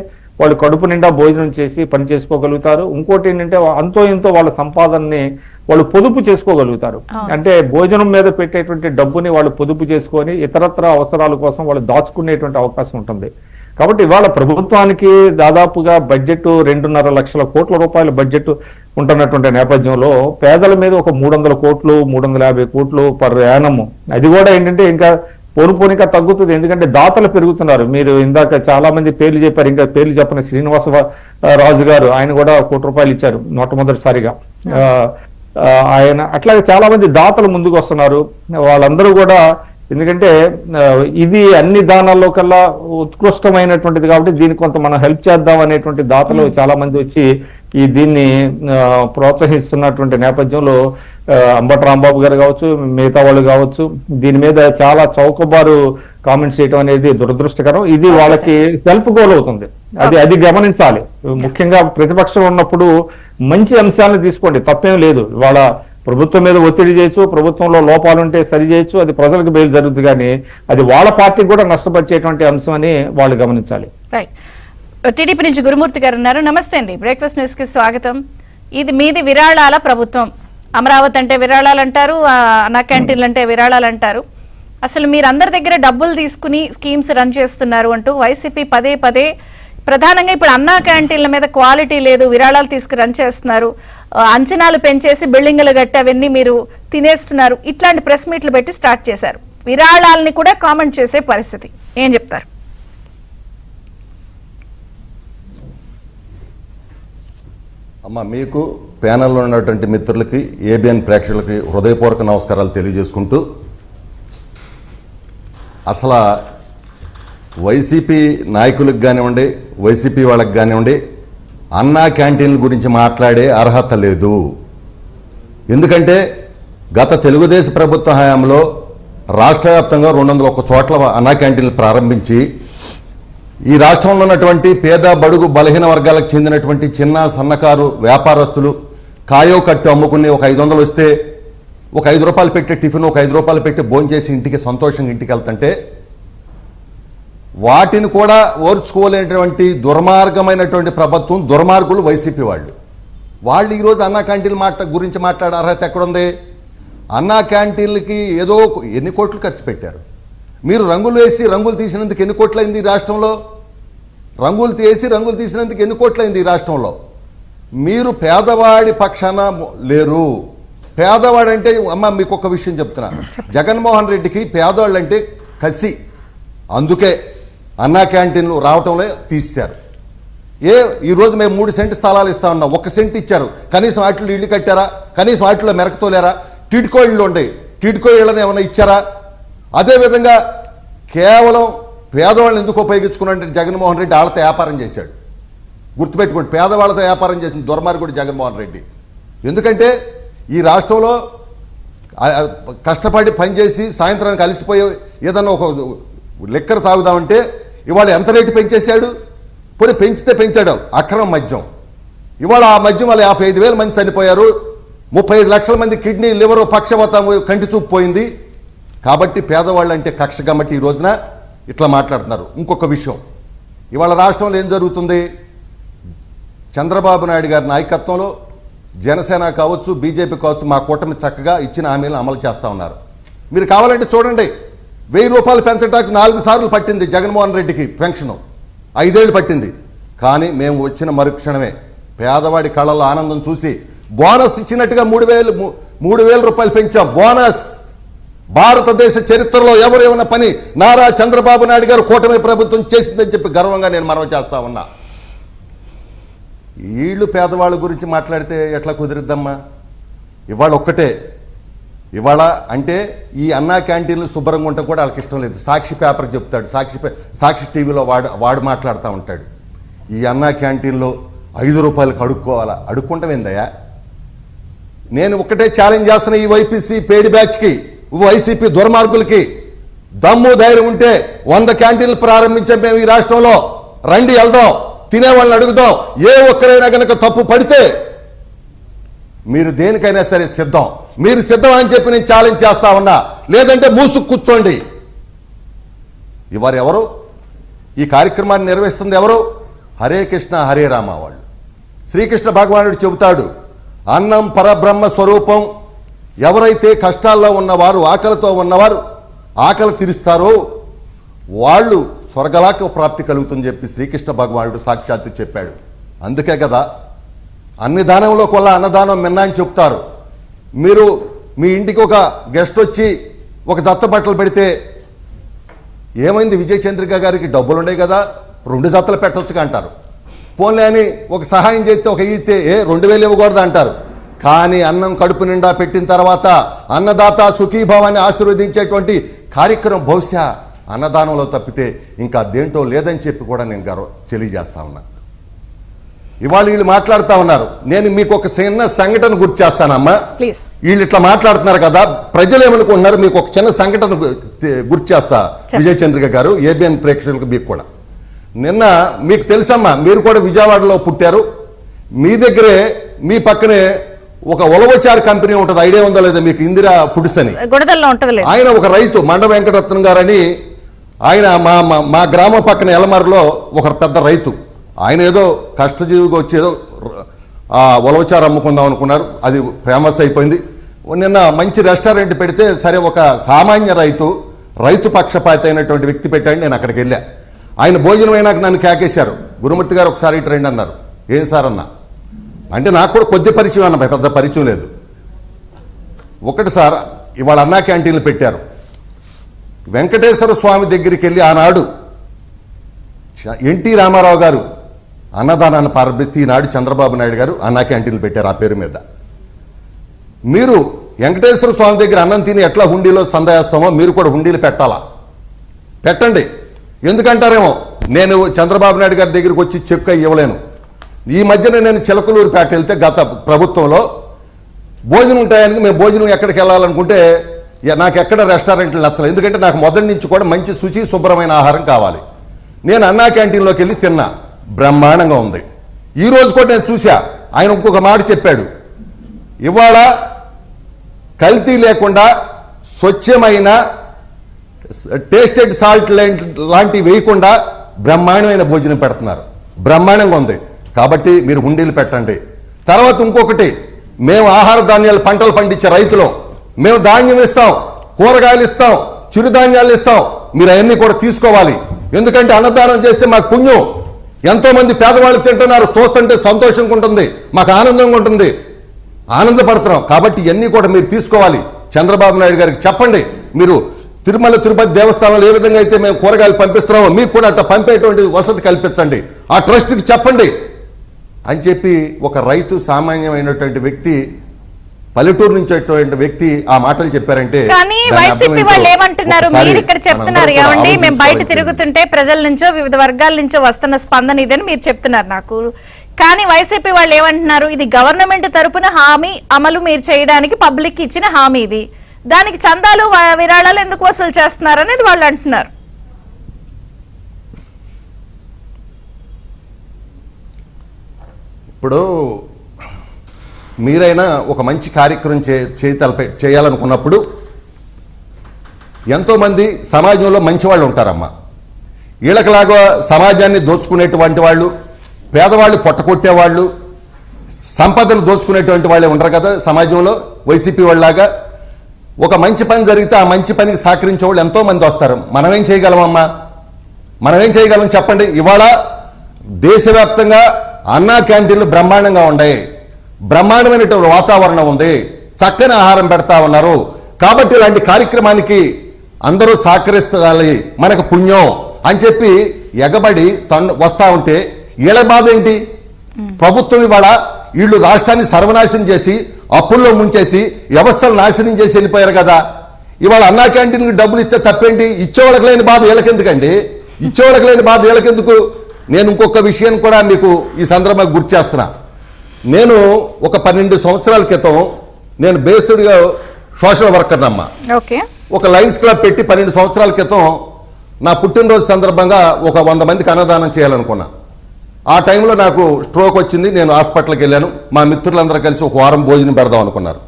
S2: వాళ్ళు కడుపు నిండా భోజనం చేసి పని చేసుకోగలుగుతారు. ఇంకోటి ఏంటంటే అంతో ఇంతో వాళ్ళ సంపాదనని వాళ్ళు పొదుపు చేసుకోగలుగుతారు. అంటే భోజనం మీద పెట్టేటువంటి డబ్బుని వాళ్ళు పొదుపు చేసుకొని ఇతరత్ర అవసరాల కోసం వాళ్ళు దాచుకునేటువంటి అవకాశం ఉంటుంది. కాబట్టి ఇవాళ ప్రభుత్వానికి దాదాపుగా బడ్జెట్ 2.5 లక్షల కోట్ల రూపాయల బడ్జెట్ ఉంటున్నటువంటి నేపథ్యంలో పేదల మీద ఒక 300 కోట్లు 350 కోట్లు పర్ యానము, అది కూడా ఏంటంటే ఇంకా పోనుపోనిక తగ్గుతుంది. ఎందుకంటే దాతలు పెరుగుతున్నారు. మీరు ఇందాక చాలా మంది పేర్లు చెప్పారు, ఇంకా పేర్లు చెప్పిన శ్రీనివాస రాజు గారు, ఆయన కూడా 1 కోటి రూపాయలు ఇచ్చారు మొట్టమొదటిసారిగా. ఆయన అట్లాగే చాలా మంది దాతలు ముందుకు వస్తున్నారు. వాళ్ళందరూ కూడా ఎందుకంటే ఇది అన్ని దానాల్లో కల్లా ఉత్కృష్టమైనటువంటిది కాబట్టి దీనికి కొంత మనం హెల్ప్ చేద్దాం అనేటువంటి దాతలు చాలా మంది వచ్చి దీన్ని ప్రోత్సహిస్తున్నటువంటి నేపథ్యంలో అంబటి రాంబాబు గారు కావచ్చు, మిగతా వాళ్ళు కావచ్చు, దీని మీద చాలా చౌకబారు కామెంట్స్ చేయడం అనేది దురదృష్టకరం. ఇది వాళ్ళకి సెల్ఫ్ గోల్ అవుతుంది, అది గమనించాలి. ముఖ్యంగా ప్రతిపక్షం ఉన్నప్పుడు మంచి అంశాలను తీసుకోండి, తప్పేం లేదు. వాళ్ళ ప్రభుత్వం మీద ఒత్తిడి చేయొచ్చు, ప్రభుత్వంలో లోపాలుంటే సరి చేయొచ్చు, అది ప్రజలకు బయలు జరుగుతుంది, కానీ అది వాళ్ళ పార్టీకి కూడా నష్టపరిచేటువంటి అంశం అని వాళ్ళు గమనించాలి.
S1: టీడీపీ నుంచి గురుమూర్తి గారు ఉన్నారు. నమస్తే అండి, బ్రేక్ఫాస్ట్ న్యూస్ కి స్వాగతం. ఇది మీది విరాళాల ప్రభుత్వం, అమరావతి అంటే విరాళాలు అంటారు, అన్నా క్యాంటీన్లు అంటే విరాళాలు అంటారు. అసలు మీరు అందరి దగ్గర డబ్బులు తీసుకుని స్కీమ్స్ రన్ చేస్తున్నారు అంటూ వైసీపీ పదే పదే, ప్రధానంగా ఇప్పుడు అన్నా క్యాంటీన్ల మీద క్వాలిటీ లేదు, విరాళాలు తీసుకు రన్ చేస్తున్నారు, అంచనాలు పెంచేసి బిల్డింగ్లు కట్టి అవన్నీ మీరు తినేస్తున్నారు, ఇట్లాంటి ప్రెస్ మీట్లు పెట్టి స్టార్ట్ చేశారు. విరాళాలని కూడా కామెంట్ చేసే పరిస్థితి, ఏం చెప్తారు?
S3: అమ్మ, మీకు ప్యానెల్లో ఉన్నటువంటి మిత్రులకి, ఏబిఎన్ ప్రేక్షకులకి హృదయపూర్వక నమస్కారాలు తెలియజేసుకుంటూ, అసలు వైసీపీ నాయకులకు కానివ్వండి, వైసీపీ వాళ్ళకి కానివ్వండి, అన్నా క్యాంటీన్ల గురించి మాట్లాడే అర్హత లేదు. ఎందుకంటే గత తెలుగుదేశం ప్రభుత్వ హయాంలో రాష్ట్ర వ్యాప్తంగా 201 చోట్ల అన్నా క్యాంటీన్లు ప్రారంభించి ఈ రాష్ట్రంలో ఉన్నటువంటి పేద బడుగు బలహీన వర్గాలకు చెందినటువంటి చిన్న సన్నకారు వ్యాపారస్తులు కాయో కట్టు అమ్ముకుని ఒక 500 వస్తే ఒక 5 రూపాయలు పెట్టి టిఫిన్, ఒక 5 రూపాయలు పెట్టి భోంచేసి ఇంటికి సంతోషంగా ఇంటికి వెళ్తుంటే వాటిని కూడా ఓర్చుకోలేనటువంటి దుర్మార్గమైనటువంటి ప్రభుత్వం, దుర్మార్గులు వైసీపీ వాళ్ళు ఈరోజు అన్నా క్యాంటీన్ల గురించి మాట్లాడే అర్హత ఎక్కడుంది? అన్నా క్యాంటీన్లకి ఏదో ఎన్ని కోట్లు ఖర్చు పెట్టారు. మీరు రంగులు వేసి రంగులు తీసినందుకు ఎన్ని కోట్లయింది ఈ రాష్ట్రంలో? రంగులు తీసినందుకు ఎన్ని కోట్లయింది ఈ రాష్ట్రంలో? మీరు పేదవాడి పక్షాన లేరు. పేదవాడంటే అమ్మ మీకు ఒక విషయం చెప్తున్నా, జగన్మోహన్ రెడ్డికి పేదవాళ్ళు అంటే కసి, అందుకే అన్నా క్యాంటీన్లు రావటంలో తీశారు. ఈరోజు మేము 3 సెంటు స్థలాలు ఇస్తా ఉన్నాం, 1 సెంటు ఇచ్చారు. కనీసం వాటిలో ఇల్లు కట్టారా? కనీసం వాటిలో మెరకతోలేరా? టిడ్కో ఇళ్ళు ఉండే, టిడ్కో ఇళ్ళని ఏమైనా ఇచ్చారా? అదేవిధంగా కేవలం పేదవాళ్ళని ఎందుకు ఉపయోగించుకున్నాడంటే జగన్మోహన్ రెడ్డి వాళ్ళతో వ్యాపారం చేశాడు. గుర్తుపెట్టుకోండి, పేదవాళ్ళతో వ్యాపారం చేసిన దుర్మార్గుడు జగన్మోహన్ రెడ్డి. ఎందుకంటే ఈ రాష్ట్రంలో కష్టపడి పనిచేసి సాయంత్రానికి అలసిపోయి ఏదన్నా ఒక లిక్కర్ తాగుదామంటే ఇవాళ ఎంత రేటు పెంచేశాడు? పోనీ పెంచితే పెంచాడు అక్రమ మద్యం. ఇవాళ ఆ మద్యం వల్ల 55,000 మంది చనిపోయారు, 35 లక్షల మంది కిడ్నీ లివర్ పక్షవాతం కంటి చూపు పోయింది. కాబట్టి పేదవాళ్ళు అంటే కక్ష కాబట్టి ఈ రోజున ఇట్లా మాట్లాడుతున్నారు. ఇంకొక విషయం, ఇవాళ రాష్ట్రంలో ఏం జరుగుతుంది? చంద్రబాబు నాయుడు గారి నాయకత్వంలో జనసేన కావచ్చు, బీజేపీ కావచ్చు, మా కూటమి చక్కగా ఇచ్చిన హామీలను అమలు చేస్తూ ఉన్నారు. మీరు కావాలంటే చూడండి, 1000 రూపాయలు పెంచడానికి 4 సార్లు పట్టింది జగన్మోహన్ రెడ్డికి పెన్షను, 5 ఏళ్ళు పట్టింది. కానీ మేము వచ్చిన మరుక్షణమే పేదవాడి కళ్ళల్లో ఆనందం చూసి బోనస్ ఇచ్చినట్టుగా 3,000 రూపాయలు పెంచాం. బోనస్ భారతదేశ చరిత్రలో ఎవరు ఏమన్నా పని నారా చంద్రబాబు నాయుడు గారు కూటమి ప్రభుత్వం చేసిందని చెప్పి గర్వంగా నేను మనవి చేస్తా ఉన్నా. వీళ్ళు పేదవాళ్ళ గురించి మాట్లాడితే ఎట్లా కుదిరిద్దమ్మా? ఇవాళ ఒక్కటే, ఇవాళ అంటే ఈ అన్నా క్యాంటీన్లు శుభ్రంగా ఉంటే కూడా వాళ్ళకి ఇష్టం లేదు. సాక్షి పేపర్ చెప్తాడు, సాక్షి టీవీలో వాడు మాట్లాడుతూ ఉంటాడు. ఈ అన్నా క్యాంటీన్లో 5 రూపాయలకు అడుక్కోవాలా? అడుక్కుంటామేందయ్యా? నేను ఒక్కటే ఛాలెంజ్ చేస్తున్నా ఈ వైపీసీ పేడి బ్యాచ్కి, వైసీపీ దుర్మార్గులకి. దమ్ము ధైర్యం ఉంటే 100 క్యాంటీన్లు ప్రారంభించాం మేము ఈ రాష్ట్రంలో. రండి, వెళ్దాం, తినేవాళ్ళని అడుగుదాం. ఏ ఒక్కరైనా కనుక తప్పు పడితే మీరు దేనికైనా సరే సిద్ధం. మీరు సిద్ధం అని చెప్పి నేను ఛాలెంజ్ చేస్తా ఉన్నా. లేదంటే మూసుకు కూర్చోండి. ఇవారు ఎవరు? ఈ కార్యక్రమాన్ని నిర్వహిస్తుంది ఎవరు? హరే కృష్ణ హరే రామ వాళ్ళు. శ్రీకృష్ణ భగవానుడు చెబుతాడు, అన్నం పరబ్రహ్మ స్వరూపం. ఎవరైతే కష్టాల్లో ఉన్నవారు, ఆకలితో ఉన్నవారు ఆకలి తీరుస్తారో వాళ్ళు స్వర్గలాక ప్రాప్తి కలుగుతుందని చెప్పి శ్రీకృష్ణ భగవానుడు సాక్షాత్తు చెప్పాడు. అందుకే కదా అన్ని దానంలో కొల్ల అన్నదానం మిన్న అని చెప్తారు. మీరు మీ ఇంటికి ఒక గెస్ట్ వచ్చి ఒక జత బట్టలు పెడితే ఏమైంది? విజయ చంద్రిక గారికి డబ్బులు ఉండే కదా, 2 జతలు పెట్టొచ్చుగా అంటారు. పోన్లే అని ఒక సహాయం చేస్తే ఒక ఇస్తే 2,000 ఇవ్వకూడదు అంటారు. కానీ అన్నం కడుపు నిండా పెట్టిన తర్వాత అన్నదాత సుఖీభావాన్ని ఆశీర్వదించేటువంటి కార్యక్రమం బహుశా అన్నదానంలో తప్పితే ఇంకా దేంటో లేదని చెప్పి కూడా నేను తెలియజేస్తా ఉన్నా. ఇవాళ వీళ్ళు మాట్లాడుతూ ఉన్నారు. నేను మీకు ఒక చిన్న సంఘటన గుర్తు చేస్తానమ్మా. వీళ్ళు ఇట్లా మాట్లాడుతున్నారు కదా, ప్రజలు ఏమనుకుంటున్నారు? మీకు ఒక చిన్న సంఘటన గుర్తు చేస్తా విజయ చంద్రిక గారు, ఏబిఎన్ ప్రేక్షకులకు మీకు కూడా. నిన్న మీకు తెలుసమ్మా, మీరు కూడా విజయవాడలో పుట్టారు. మీ దగ్గరే మీ పక్కనే ఒక ఉలవచారు కంపెనీ ఉంటుంది, ఐడియా ఉందో లేదా మీకు? ఇందిరా ఫుడ్స్ అని. ఆయన ఒక రైతు, మండ వెంకటరత్నం గారని, ఆయన మా గ్రామం పక్కన ఎలమర్లో ఒక పెద్ద రైతు. ఆయన ఏదో కష్టజీవిగా వచ్చి ఏదో ఉలవచారు అమ్ముకుందాం అనుకున్నారు, అది ఫేమస్ అయిపోయింది. నిన్న మంచి రెస్టారెంట్ పెడితే సరే, ఒక సామాన్య రైతు పక్షపాతి అయినటువంటి వ్యక్తి పెట్టాడు. నేను అక్కడికి వెళ్ళా. ఆయన భోజనం అయినాక నన్ను కేకేశారు, గురుమూర్తి గారు ఒకసారి ఇటు రండి అన్నారు. ఏం సార్ అన్నా అంటే నాకు కూడా కొద్ది పరిచయం అన్న, పెద్ద పరిచయం లేదు. ఒకటి సార్, ఇవాళ అన్నా క్యాంటీన్లు పెట్టారు. వెంకటేశ్వర స్వామి దగ్గరికి వెళ్ళి ఆనాడు ఎన్టీ రామారావు గారు అన్నదానాన్ని ప్రారంభిస్తే ఈనాడు చంద్రబాబు నాయుడు గారు అన్నా క్యాంటీన్లు పెట్టారు ఆ పేరు మీద. మీరు వెంకటేశ్వర స్వామి దగ్గర అన్నం తిని ఎట్లా హుండీలో సందేస్తామో మీరు కూడా హుండీలు పెట్టాలా? పెట్టండి. ఎందుకంటారేమో నేను చంద్రబాబు నాయుడు గారి దగ్గరికి వచ్చి చెక్కు ఇవ్వలేను. ఈ మధ్యన నేను చిలకలూరుపేట వెళ్తే గత ప్రభుత్వంలో భోజనం ఉంటాయని మేము భోజనం ఎక్కడికి వెళ్ళాలనుకుంటే నాకు ఎక్కడ రెస్టారెంట్లు నచ్చలేదు. ఎందుకంటే నాకు మొదటి నుంచి కూడా మంచి శుచి శుభ్రమైన ఆహారం కావాలి. నేను అన్నా క్యాంటీన్లోకి వెళ్ళి తిన్నా, బ్రహ్మాండంగా ఉంది. ఈ రోజు కూడా నేను చూసా, ఆయన ఇంకొక మాట చెప్పాడు, ఇవాళ కల్తీ లేకుండా స్వచ్ఛమైన టేస్టెడ్ సాల్ట్ లాంటివి వేయకుండా బ్రహ్మాండమైన భోజనం పెడుతున్నారు. బ్రహ్మాండంగా ఉంది. కాబట్టి మీరు హుండీలు పెట్టండి. తర్వాత ఇంకొకటి, మేము ఆహార ధాన్యాలు పంటలు పండించే రైతులు, మేము ధాన్యం ఇస్తాం, కూరగాయలు ఇస్తాం, చిరుధాన్యాలు ఇస్తాం. మీరు అవన్నీ కూడా తీసుకోవాలి. ఎందుకంటే అన్నదానం చేస్తే మాకు పుణ్యం. ఎంతో మంది పేదవాళ్ళు తింటున్నారు, చూస్తుంటే సంతోషంగా ఉంటుంది, మాకు ఆనందంగా ఉంటుంది, ఆనందపడుతున్నాం. కాబట్టి ఇవన్నీ కూడా మీరు తీసుకోవాలి. చంద్రబాబు నాయుడు గారికి చెప్పండి, మీరు తిరుమల తిరుపతి దేవస్థానంలో ఏ విధంగా అయితే మేము కూరగాయలు పంపిస్తున్నామో మీకు కూడా అట్లా పంపేటువంటి వసతి కల్పించండి, ఆ ట్రస్ట్కి చెప్పండి అని చెప్పి ఒక రైతు సామాన్యమైనటువంటి వ్యక్తి పల్లెటూరు నుంచి వచ్చేటువంటి వ్యక్తి ఆ మాటలు చెప్పారంటే
S1: కానీ
S3: దాని అర్థం
S1: వైసీపీ
S3: ఏంటో
S1: వాళ్ళు ఏమంటున్నారు?
S3: ఒకసారి
S1: మీరు ఇక్కడ చెప్తున్నారు
S3: మనందరం
S1: ఏమండి,
S3: కూడా
S1: మేము బయట
S3: ఆలోచించుకోవాలి.
S1: తిరుగుతుంటే ప్రజల నుంచో వివిధ వర్గాల నుంచో వస్తున్న స్పందన ఇదని మీరు చెప్తున్నారు నాకు. కానీ వైసీపీ వాళ్ళు ఏమంటున్నారు? ఇది గవర్నమెంట్ తరపున హామీ అమలు మీరు చేయడానికి పబ్లిక్ ఇచ్చిన హామీ ఇది, దానికి చందాలు విరాళాలు ఎందుకు వసూలు చేస్తున్నారు అనేది వాళ్ళు అంటున్నారు.
S3: ఇప్పుడు మీరైనా ఒక మంచి కార్యక్రమం చేయాలనుకున్నప్పుడు ఎంతోమంది సమాజంలో మంచి వాళ్ళు ఉంటారమ్మా. వీళ్ళకిలాగా సమాజాన్ని దోచుకునేటువంటి వాళ్ళు, పేదవాళ్ళు పొట్టకొట్టేవాళ్ళు, సంపదను దోచుకునేటువంటి వాళ్ళే ఉండరు కదా సమాజంలో. వైసీపీ వాళ్ళలాగా ఒక మంచి పని జరిగితే ఆ మంచి పనికి సహకరించే వాళ్ళు ఎంతోమంది వస్తారు. మనమేం చేయగలమమ్మా? మనమేం చేయగలం చెప్పండి? ఇవాళ దేశవ్యాప్తంగా అన్నా క్యాంటీన్లు బ్రహ్మాండంగా ఉన్నాయి, బ్రహ్మాండమైనటువంటి వాతావరణం ఉంది, చక్కని ఆహారం పెడతా ఉన్నారు. కాబట్టి ఇలాంటి కార్యక్రమానికి అందరూ సహకరిస్తాలి, మనకు పుణ్యం అని చెప్పి ఎగబడి వస్తా ఉంటే వీళ్ళ బాధ ఏంటి? ప్రభుత్వం ఇవాళ వీళ్ళు రాష్ట్రాన్ని సర్వనాశనం చేసి అప్పుల్లో ముంచేసి వ్యవస్థలు నాశనం చేసి వెళ్ళిపోయారు కదా. ఇవాళ అన్నా క్యాంటీన్కి డబ్బులు ఇస్తే తప్పేంటి? ఇచ్చేవాళ్ళకి లేని బాధ వీళ్ళకెందుకండి? ఇచ్చేవాళ్ళకి లేని బాధ వీళ్ళకెందుకు? నేను ఇంకొక విషయాన్ని కూడా మీకు ఈ సందర్భంగా గుర్తు చేస్తున్నా. నేను ఒక 12 సంవత్సరాల క్రితం నేను బేస్డ్గా సోషల్ వర్కర్ అమ్మా.
S1: ఓకే,
S3: ఒక లయన్స్ క్లబ్ పెట్టి 12 సంవత్సరాల క్రితం నా పుట్టినరోజు సందర్భంగా ఒక 100 మందికి అన్నదానం చేయాలనుకున్నా. ఆ టైంలో నాకు స్ట్రోక్ వచ్చింది, నేను హాస్పిటల్కి వెళ్ళాను. మా మిత్రులందరూ కలిసి ఒక వారం భోజనం పెడదాం అనుకున్నారు.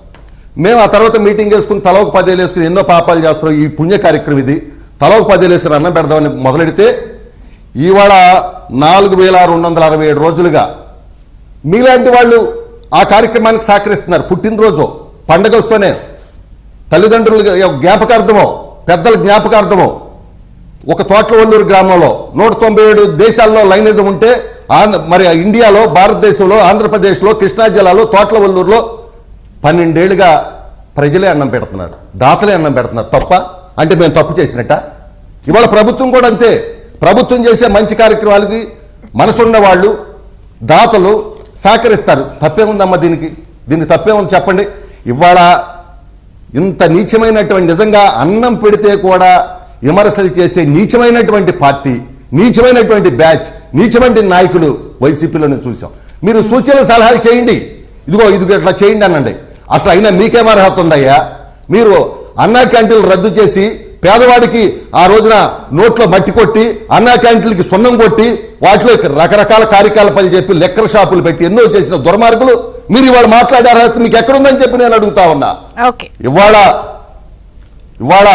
S3: మేము ఆ తర్వాత మీటింగ్ వేసుకుని తలొక 10 వేసుకుని ఎన్నో పాపాలు చేస్తున్నాం, ఈ పుణ్య కార్యక్రమం ఇది, తలొక 10 వేసుకుని అన్నం పెడదామని మొదలెడితే ఇవాళ 4267 రోజులుగా మీలాంటి వాళ్ళు ఆ కార్యక్రమానికి సహకరిస్తున్నారు. పుట్టినరోజు పండగ వస్తూనే తల్లిదండ్రుల జ్ఞాపకార్థమో పెద్దల జ్ఞాపకార్థమో ఒక తోట్లవల్లూరు గ్రామంలో 197 దేశాల్లో లైనిజం ఉంటే మరి ఇండియాలో, భారతదేశంలో, ఆంధ్రప్రదేశ్లో, కృష్ణా జిల్లాలో తోట్లవల్లూరులో 12 ఏళ్లుగా ప్రజలే అన్నం పెడుతున్నారు, దాతలే అన్నం పెడుతున్నారు. తప్ప అంటే మేము తప్పు చేసినట్ట? ఇవాళ ప్రభుత్వం కూడా అంతే. ప్రభుత్వం చేసే మంచి కార్యక్రమాలకి మనసున్న వాళ్ళు, దాతలు సహకరిస్తారు. తప్పేముందమ్మా దీనికి తప్పేముంది చెప్పండి? ఇవాళ ఇంత నీచమైనటువంటి, నిజంగా అన్నం పెడితే కూడా విమర్శలు చేసే నీచమైనటువంటి పార్టీ, నీచమైనటువంటి బ్యాచ్, నీచమైన నాయకులు వైసీపీలోనే చూసాం. మీరు సూచనలు సలహాలు చేయండి, ఇదిగో ఇట్లా చేయండి అనండి. అసలు అయినా మీకేం అర్హత ఉందయ్యా? మీరు అన్నా క్యాంటీన్లు రద్దు చేసి పేదవాడికి ఆ రోజున నోట్లో మట్టి కొట్టి, అన్నా క్యాంటీన్లకి సున్నం కొట్టి, వాటిలో రకరకాల కార్యకలాపాలు చెప్పి లెక్కల షాపులు పెట్టి ఎన్నో చేసిన దుర్మార్గులు మీరు ఇవాళ మాట్లాడే అర్హత మీకు ఎక్కడుందని చెప్పి నేను అడుగుతా ఉన్నా. ఇవాళ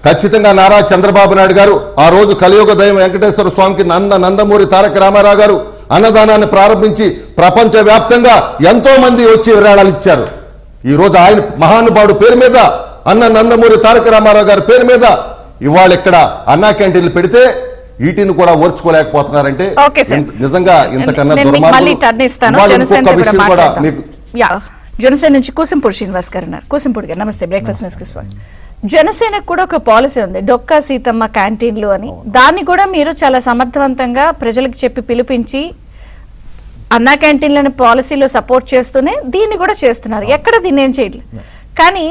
S3: ఖచ్చితంగా నారా చంద్రబాబు నాయుడు గారు ఆ రోజు కలియుగ దైవం వెంకటేశ్వర స్వామికి నందమూరి తారక రామారావు గారు అన్నదానాన్ని ప్రారంభించి ప్రపంచ వ్యాప్తంగా ఎంతో మంది వచ్చి విరాళాలు ఇచ్చారు. ఈ రోజు ఆయన మహానుభావుడు పేరు మీద, నందమూరి తారక రామారావు గారి పేరు మీద ఇవాళ ఇక్కడ అన్నా క్యాంటీన్లు పెడితే వీటిని కూడా ఓర్చుకోలేకపోతున్నారంటే నిజంగా ఇంతకన్నా
S1: జనసేన నుంచి కూసింపూడి శ్రీనివాస్ గారు ఉన్నారు. కూసింపూడి గారు నమస్తే, బ్రేక్ఫాస్ట్ న్యూస్ కి స్వాగతం. జనసేనకు కూడా ఒక పాలసీ ఉంది, డొక్కా సీతమ్మ క్యాంటీన్లు అని. దాన్ని కూడా మీరు చాలా సమర్థవంతంగా ప్రజలకు చెప్పి పిలిపించి అన్నా క్యాంటీన్లను పాలసీలో సపోర్ట్ చేస్తూనే దీన్ని కూడా చేస్తున్నారు. ఎక్కడ దీన్ని ఏం చేయట్లేదు. కానీ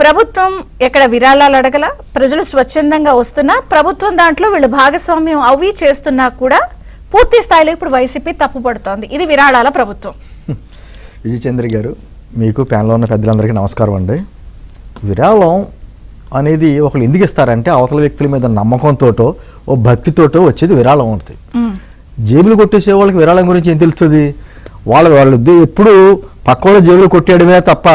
S1: ప్రభుత్వం ఎక్కడ విరాళాలు అడగల, ప్రజలు స్వచ్ఛందంగా వస్తున్నా ప్రభుత్వం దాంట్లో వీళ్ళు భాగస్వామ్యం అవి చేస్తున్నా కూడా పూర్తి స్థాయిలో ఇప్పుడు వైసీపీ తప్పుపడుతోంది. ఇది విరాళాల ప్రభుత్వం.
S4: విజయచంద్ర గారు, మీకు ప్యానెల్లో ఉన్న పెద్దలందరికీ నమస్కారం అండి. విరాళం అనేది ఒకళ్ళు ఎందుకు ఇస్తారంటే అవతల వ్యక్తుల మీద నమ్మకంతోటో ఓ భక్తితోటో వచ్చేది విరాళం అవుతుంది. జేబులు కొట్టేసే వాళ్ళకి విరాళం గురించి ఏం తెలుస్తుంది? వాళ్ళు ఎప్పుడు పక్క జేబులు కొట్టేయడమే తప్ప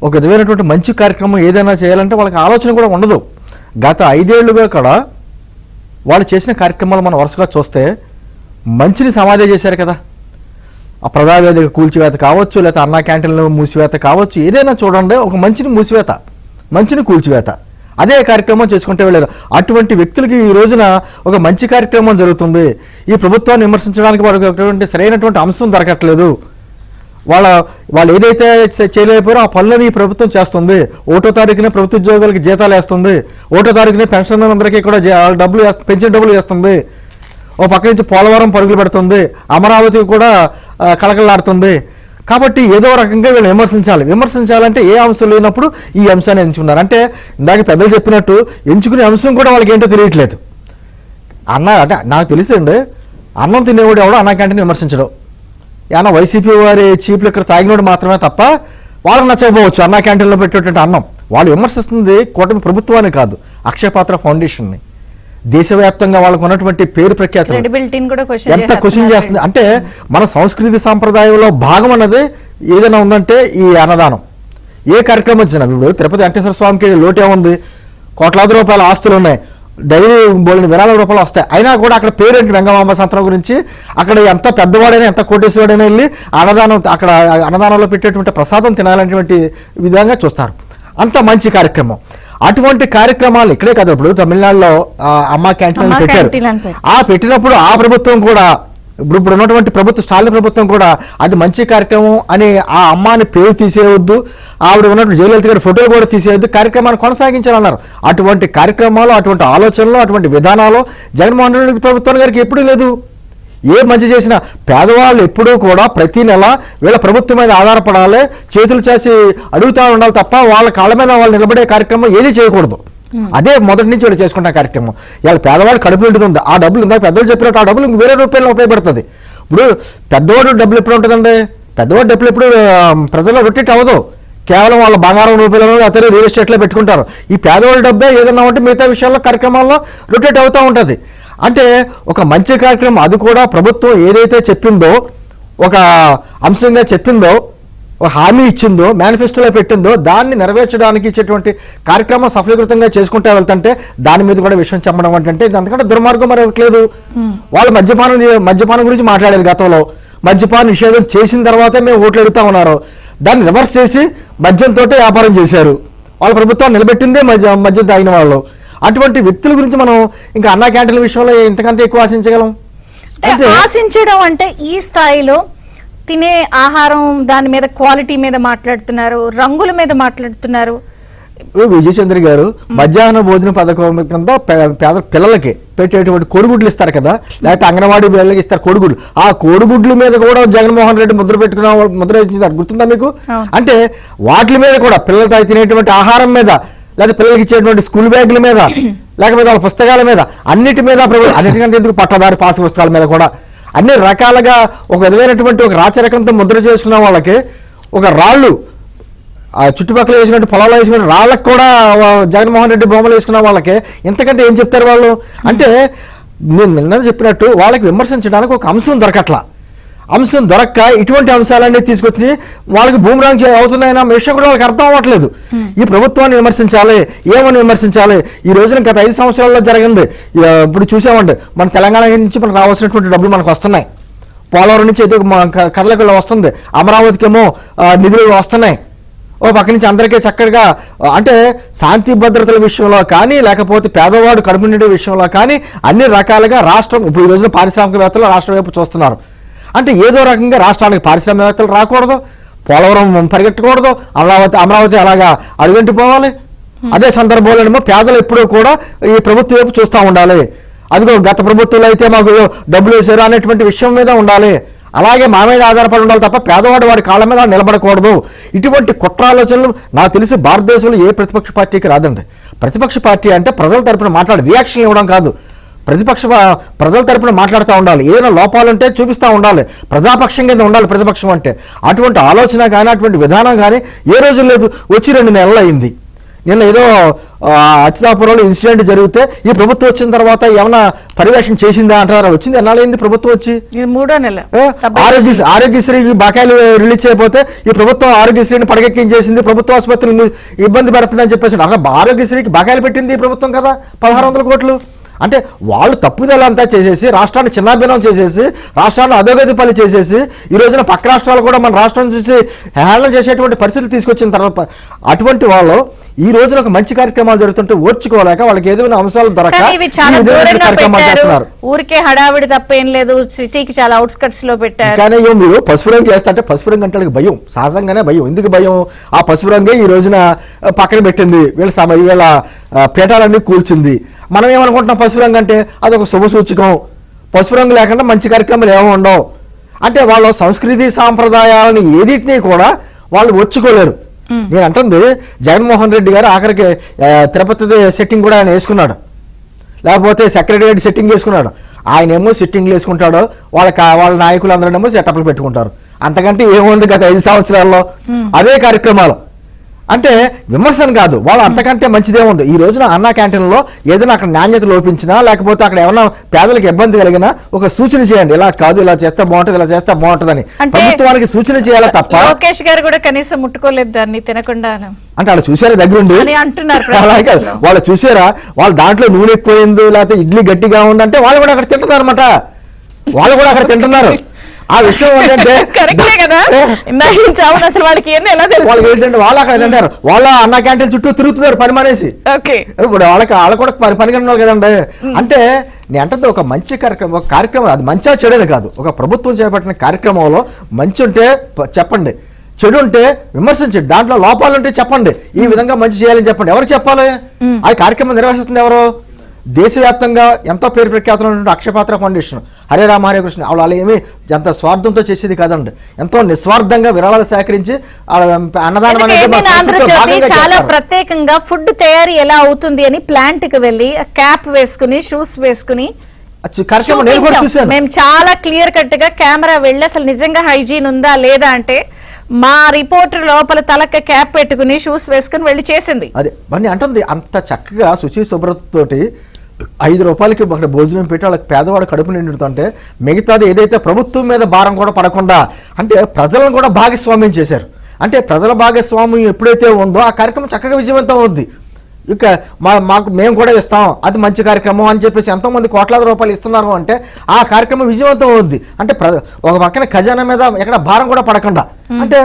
S4: ఒక విధమైనటువంటి మంచి కార్యక్రమం ఏదైనా చేయాలంటే వాళ్ళకి ఆలోచన కూడా ఉండదు. గత 5 ఏళ్లుగా కూడా వాళ్ళు చేసిన కార్యక్రమాలు మనం వరుసగా చూస్తే మంచిని సమాధి చేశారు కదా. ఆ ప్రజావేదిక కూల్చివేత కావచ్చు, లేకపోతే అన్నా క్యాంటీన్లో మూసివేత కావచ్చు, ఏదైనా చూడండి, ఒక మంచిని మూసివేత, మంచిని కూల్చివేత, అదే కార్యక్రమం చేసుకుంటే వెళ్ళారు. అటువంటి వ్యక్తులకి ఈ రోజున ఒక మంచి కార్యక్రమం జరుగుతుంది. ఈ ప్రభుత్వాన్ని విమర్శించడానికి వాళ్ళకి సరైనటువంటి అంశం దొరకట్లేదు. వాళ్ళు ఏదైతే చేయలేకపోయారో ఆ పనులని ఈ ప్రభుత్వం చేస్తుంది. 1వ తారీఖునే ప్రభుత్వ ఉద్యోగులకి జీతాలు వేస్తుంది, 1వ తారీఖునే పెన్షన్లందరికీ కూడా డబ్బులు పెన్షన్ డబ్బులు వేస్తుంది. ఓ పక్క నుంచి పోలవరం పరుగులు పెడుతుంది, అమరావతి కూడా కలకలాడుతుంది. కాబట్టి ఏదో రకంగా వీళ్ళు విమర్శించాలంటే ఏ అంశం లేనప్పుడు ఈ అంశాన్ని ఎంచుకున్నారు. అంటే ఇందాక పెద్దలు చెప్పినట్టు ఎంచుకునే అంశం కూడా వాళ్ళకి ఏంటో తెలియట్లేదు. అంటే నాకు తెలిసండి, అన్నం తినేవాడు ఎవడో అన్నా క్యాంటీన్ విమర్శించడం, ఏమన్నా వైసీపీ వారి చీప్ లిక్కర్ తాగినోడు మాత్రమే తప్ప వాళ్ళకి నచ్చకపోవచ్చు అన్నా క్యాంటీన్లో పెట్టేటువంటి అన్నం. వాళ్ళు విమర్శిస్తుంది కూటమి ప్రభుత్వాన్ని కాదు, అక్షయపాత్ర ఫౌండేషన్ని. దేశవ్యాప్తంగా వాళ్ళకు ఉన్నటువంటి పేరు ప్రఖ్యాతులు ఎంత క్వశ్చన్ చేస్తుంది. అంటే మన సంస్కృతి సాంప్రదాయంలో భాగం అన్నది ఏదైనా ఉందంటే ఈ అన్నదానం. ఏ కార్యక్రమం వచ్చినా, ఇప్పుడు తిరుపతి వెంకటేశ్వర స్వామికి లోటే ఉంది, కోట్లాది రూపాయల ఆస్తులు ఉన్నాయి, డైలీ బోల్ని వేల రూపాయలు వస్తాయి, అయినా కూడా అక్కడ పేరేంటి వెంగమాంబ సంతరం గురించి. అక్కడ ఎంత పెద్దవాడైనా ఎంత కోటేశ్వరుడైనా వెళ్ళి అక్కడ అన్నదానంలో పెట్టేటువంటి ప్రసాదం తినాలనేటువంటి విధంగా చూస్తారు. అంత మంచి కార్యక్రమం. అటువంటి కార్యక్రమాలు ఇక్కడే కాదు, ఇప్పుడు తమిళనాడులో అమ్మ క్యాంటీన్ పెట్టారు. పెట్టినప్పుడు ఆ ప్రభుత్వం కూడా, ఇప్పుడు ఉన్నటువంటి ప్రభుత్వం, స్టాలిన్ ప్రభుత్వం కూడా అది మంచి కార్యక్రమం అని ఆ అమ్మాని పేరు తీసేయవద్దు, ఆవిడ ఉన్నటువంటి జయలలిత గారి ఫోటోలు కూడా తీసేయద్దు, కార్యక్రమాన్ని కొనసాగించాలన్నారు. అటువంటి కార్యక్రమాలు, అటువంటి ఆలోచనలు, అటువంటి విధానాలు జగన్మోహన్ రెడ్డి ప్రభుత్వం గారికి ఎప్పుడూ లేదు. ఏ మంచి చేసినా పేదవాళ్ళు ఎప్పుడూ కూడా ప్రతి నెల వీళ్ళ ప్రభుత్వం మీద ఆధారపడాలి, చేతులు చేసి అడుగుతా ఉండాలి తప్ప వాళ్ళ కాళ్ళ మీద వాళ్ళు నిలబడే కార్యక్రమం ఏది చేయకూడదు. అదే మొదటి నుంచి వీళ్ళు చేసుకుంటున్న కార్యక్రమం. ఇవాళ పేదవాడు కడుపు నిండుతుంది, ఆ డబ్బులు ఇందాక పెద్దలు చెప్పినట్టు ఆ డబ్బులు వేరే రూపాయలు ఉపయోగపడుతుంది. ఇప్పుడు పెద్దవాడు డబ్బులు ఎప్పుడు ఉంటుందండి, పెద్దవాడు డబ్బులు ఎప్పుడు ప్రజల్లో రొటేట్ అవ్వదు, కేవలం వాళ్ళ బంగారం రూపాయలు అతను రియల్ ఎస్టేట్లో పెట్టుకుంటారు. ఈ పేదవాడి డబ్బే ఏదన్నా ఉంటే మిగతా విషయాల్లో కార్యక్రమాల్లో రొటేట్ అవుతూ ఉంటుంది. అంటే ఒక మంచి కార్యక్రమం, అది కూడా ప్రభుత్వం ఏదైతే చెప్పిందో, ఒక అంశంగా చెప్పిందో, ఒక హామీ ఇచ్చిందో, మేనిఫెస్టోలో పెట్టిందో దాన్ని నెరవేర్చడానికి ఇచ్చేటువంటి కార్యక్రమం సఫలీకృతంగా చేసుకుంటూ వెళ్తుంటే దాని మీద కూడా విషయం చెప్పడం అంటే అంతకంటే దుర్మార్గం మరి ఒకటి లేదు. వాళ్ళు మద్యపానం గురించి మాట్లాడారు గతంలో, మద్యపాన నిషేధం చేసిన తర్వాతే మేము ఓట్లు అడుగుతా ఉన్నారు, దాన్ని రివర్స్ చేసి మద్యంతో వ్యాపారం చేశారు. వాళ్ళ ప్రభుత్వాన్ని నిలబెట్టిందే మద్యం తాగిన వాళ్ళు. అటువంటి వ్యక్తుల గురించి మనం ఇంకా అన్నా క్యాంటీన్ల విషయంలో ఇంతకంటే ఎక్కువ ఆశించగలం?
S1: ఆశించడం అంటే ఈ స్థాయిలో తినే ఆహారం దాని మీద క్వాలిటీ మీద మాట్లాడుతున్నారు, రంగుల మీద మాట్లాడుతున్నారు.
S4: విజయచంద్ర గారు మధ్యాహ్న భోజన పథకం కింద పేద పిల్లలకి పెట్టేటువంటి కోడిగుడ్లు ఇస్తారు కదా, లేకపోతే అంగన్వాడీ పిల్లలకి ఇస్తారు కోడిగుడ్లు. ఆ కోడిగుడ్ల మీద కూడా జగన్మోహన్ రెడ్డి ముద్ర వేసింది, గుర్తుందా మీకు? అంటే వాటి మీద కూడా పిల్లలతో తినేటువంటి ఆహారం మీద, లేదా పిల్లలకి ఇచ్చేటువంటి స్కూల్ బ్యాగుల మీద, లేకపోతే వాళ్ళ పుస్తకాల మీద, అన్నిటి మీద, అన్నిటికంటే ఎందుకు పట్టదారి పాస్ పుస్తకాల మీద కూడా అన్ని రకాలుగా ఒక విధమైనటువంటి ఒక రాచరికంతో ముద్ర చేసుకున్న వాళ్ళకి, ఒక రాళ్ళు ఆ చుట్టుపక్కల వేసినట్టు పొలాల్లో వేసినట్టు రాళ్ళకు కూడా జగన్మోహన్ రెడ్డి బొమ్మలు వేసుకున్న వాళ్ళకి ఇంతకంటే ఏం చెప్తారు వాళ్ళు? అంటే నేను నిన్న చెప్పినట్టు వాళ్ళకి విమర్శించడానికి ఒక అంశం దొరకట్లా. అంశం దొరక్క ఇటువంటి అంశాలన్నీ తీసుకొచ్చి వాళ్ళకి బూమరాంగ్ అవుతున్నాయన్న విషయం కూడా వాళ్ళకి అర్థం అవ్వట్లేదు. ఈ ప్రభుత్వాన్ని విమర్శించాలి, ఏమని విమర్శించాలి? ఈ రోజున గత 5 సంవత్సరాల్లో జరిగింది. ఇప్పుడు చూసామండి, మన తెలంగాణ నుంచి మనకు రావాల్సినటువంటి డబ్బులు మనకు వస్తున్నాయి, పోలవరం నుంచి అయితే కదలకల్లో వస్తుంది, అమరావతికేమో నిధులు వస్తున్నాయి, ఓ పక్క నుంచి అందరికీ చక్కగా. అంటే శాంతి భద్రతల విషయంలో కానీ, లేకపోతే పేదవాడు కడుపు నిండే విషయంలో కానీ అన్ని రకాలుగా రాష్ట్రం ఇప్పుడు ఈ రోజున పారిశ్రామికవేత్తలు రాష్ట్రం వైపు చూస్తున్నారు. అంటే ఏదో రకంగా రాష్ట్రానికి పారిశ్రామికవేత్తలు రాకూడదు, పోలవరం పరిగెట్టకూడదు, అమరావతి అలాగా అడుగంటిపోవాలి. అదే సందర్భంలోనేమో పేదలు ఎప్పుడూ కూడా ఈ ప్రభుత్వం వైపు చూస్తూ ఉండాలి. అదిగో గత ప్రభుత్వంలో అయితే మాకు డబ్బులు వేసారు అనేటువంటి విషయం మీద ఉండాలి, అలాగే మా మీద ఆధారపడి ఉండాలి తప్ప పేదవాడు వాడి కాళ్ళ మీద నిలబడకూడదు. ఇటువంటి కుట్రాలోచనలు నాకు తెలిసి భారతదేశంలో ఏ ప్రతిపక్ష పార్టీకి రాదండి. ప్రతిపక్ష పార్టీ అంటే ప్రజల తరపున మాట్లాడి రియాక్షన్ ఇవ్వడం కాదు, ప్రజల తరపున మాట్లాడుతూ ఉండాలి, ఏదైనా లోపాలుంటే చూపిస్తూ ఉండాలి, ప్రజాపక్షం కింద ఉండాలి ప్రతిపక్షం అంటే. అటువంటి ఆలోచన కానీ అటువంటి విధానం కానీ ఏ రోజు లేదు. వచ్చి 2 నెలలు అయింది. నిన్న ఏదో అచ్యుతాపురంలో ఇన్సిడెంట్ జరిగితే ఈ ప్రభుత్వం వచ్చిన తర్వాత ఏమైనా పర్యవేక్షణ చేసిందా అంటారా? వచ్చింది ఎన్నాళ్ళైంది ప్రభుత్వం వచ్చి?
S1: 3వ నెల.
S4: ఆరోగ్యశ్రీకి బకాయిలు రిలీజ్ చేయకపోతే ఈ ప్రభుత్వం ఆరోగ్యశ్రీని పడకెక్కించేసింది, ప్రభుత్వ ఆసుపత్రులు ఇబ్బంది పెడుతుందని చెప్పేసి అసలు ఆరోగ్యశ్రీకి బకాయిలు పెట్టింది ఈ ప్రభుత్వం కదా, 1600 కోట్లు. అంటే వాళ్ళు తప్పుదలంతా చేసేసి రాష్ట్రాన్ని చిన్నాభిన్నం చేసేసి రాష్ట్రాన్ని అధోగతి పని చేసేసి ఈ రోజున పక్క రాష్ట్రాలు కూడా మన రాష్ట్రం చూసి హేళన చేసేటువంటి పరిస్థితులు తీసుకొచ్చిన తర్వాత అటువంటి వాళ్ళు ఈ రోజున ఒక మంచి కార్యక్రమాలు జరుగుతుంటే ఓర్చుకోలేక వాళ్ళకి ఏదైనా అంశాలు దొరక
S1: ఊరికే హడావిడి తప్పేం లేదు, సిటీకి చాలా అవుట్స్కట్స్ లో పెట్టారు.
S4: కానీ మీరు పసుపు రంగు వేస్తుంటే పసుపు రంగు అంటే భయం, సహజంగానే భయం. ఎందుకు భయం? ఆ పసుపు రంగే ఈ రోజున పక్కన పెట్టింది, వీళ్ళ పీఠాలన్నీ కూల్చింది. మనం ఏమనుకుంటున్నాం? పసుపు రంగు అంటే అదొక శుభ సూచకం, పసుపు రంగు లేకుండా మంచి కార్యక్రమాలు ఏమో ఉండవు అంటే వాళ్ళ సంస్కృతి సాంప్రదాయాలని ఏదిటిని కూడా వాళ్ళు వచ్చుకోలేరు. నేను అంటుంది జగన్మోహన్ రెడ్డి గారు ఆఖరికి తిరుపతి సెట్టింగ్ కూడా ఆయన వేసుకున్నాడు, లేకపోతే సెక్రటరీ సెట్టింగ్ వేసుకున్నాడు. ఆయన ఏమో సిట్టింగ్లు వేసుకుంటాడు, వాళ్ళ నాయకులు అందరూ సెటప్లు పెట్టుకుంటారు. అంతకంటే ఏముంది గత 5 సంవత్సరాల్లో అదే కార్యక్రమాలు. అంటే విమర్శన కాదు, వాళ్ళు అంతకంటే మంచిదేముంది. ఈ రోజున అన్నా క్యాంటీన్లో ఏదైనా అక్కడ నాణ్యత లోపించినా, లేకపోతే అక్కడ ఏమైనా పేదలకు ఇబ్బంది కలిగినా ఒక సూచన చేయండి, ఇలా కాదు ఇలా చేస్తే బాగుంటుంది, ఇలా చేస్తే బాగుంటుందని ప్రభుత్వానికి సూచన చేయాలి తప్ప.
S1: లోకేష్ గారు కూడా కనీసం ముట్టుకోలేదు దాన్ని తినకుండా.
S4: అంటే వాళ్ళు చూసారా దగ్గరుండి
S1: అంటున్నారు,
S4: అలాగే వాళ్ళు చూసారా, వాళ్ళు దాంట్లో నూనె ఎక్కువైంది లేకపోతే ఇడ్లీ గట్టిగా ఉందంటే వాళ్ళు కూడా అక్కడ తింటున్నారు అనమాట, వాళ్ళు కూడా అక్కడ తింటున్నారు. ఆ విషయం ఏంటంటే
S1: అసలు వాళ్ళకి ఎలా తెలుసు,
S4: వాళ్ళకి ఏంటంటే వాళ్ళు అక్కడ తింటారు, వాళ్ళ అన్న క్యాంటీన్ చుట్టూ తిరుగుతున్నారు పని మానేసి. ఇప్పుడు వాళ్ళు కూడా పని ఉన్నారు కదండి. అంటే నేను అంటే ఒక మంచి కార్యక్రమం అది మంచిగా చెడని కాదు, ఒక ప్రభుత్వం చేపట్టిన కార్యక్రమంలో మంచి ఉంటే చెప్పండి, చెడు ఉంటే విమర్శించండి, దాంట్లో లోపాలు ఉంటే చెప్పండి, ఈ విధంగా మంచి చేయాలని చెప్పండి. ఎవరు చెప్పాలి? ఆ కార్యక్రమం నిర్వహిస్తుంది ఎవరు? దేశవ్యాప్తంగా ఎంతో పేరు ప్రఖ్యాతులు ఉన్నటువంటి అక్షయపాత్ర ఫౌండేషన్, హరే రామ హరే కృష్ణ, వాళ్ళు ఏమి ఎంత స్వార్థంతో చేసేది కాదండి, ఎంతో నిస్వార్థంగా విరాళాలు సేకరించి అన్నదానం
S1: అనేది చాలా ప్రత్యేకంగా ఫుడ్ తయారీ ఎలా అవుతుంది అని ప్లాంట్ కి వెళ్ళి క్యాప్ వేసుకుని షూస్ వేసుకుని
S4: కార్యక్రమం నేను కూడా చూసాను.
S1: మేము చాలా క్లియర్ కట్ గా కెమెరా వెళ్ళి అసలు నిజంగా హైజీన్ ఉందా లేదా అంటే మా రిపోర్టర్ లోపల తలక క్యాప్ పెట్టుకుని షూస్ వేసుకుని వెళ్ళి చేసింది.
S4: అదే మరి అంటుంది, అంత చక్కగా శుచి శుభ్రతతోటి 5 రూపాయలకి అక్కడ భోజనం పెట్టి వాళ్ళకి పేదవాడు కడుపు నిండుతుంటే మిగతాది ఏదైతే ప్రభుత్వం మీద భారం కూడా పడకుండా అంటే ప్రజలను కూడా భాగస్వామ్యం చేశారు. అంటే ప్రజల భాగస్వామ్యం ఎప్పుడైతే ఉందో ఆ కార్యక్రమం చక్కగా విజయవంతం అవుద్ది. ఇక మాకు మేము కూడా ఇస్తాం, అది మంచి కార్యక్రమం అని చెప్పేసి ఎంతోమంది కోట్లాది రూపాయలు ఇస్తున్నారు అంటే ఆ కార్యక్రమం విజయవంతం అవుద్ది. అంటే ఒక పక్కన ఖజానా మీద ఎక్కడ భారం కూడా పడకుండా, అంటే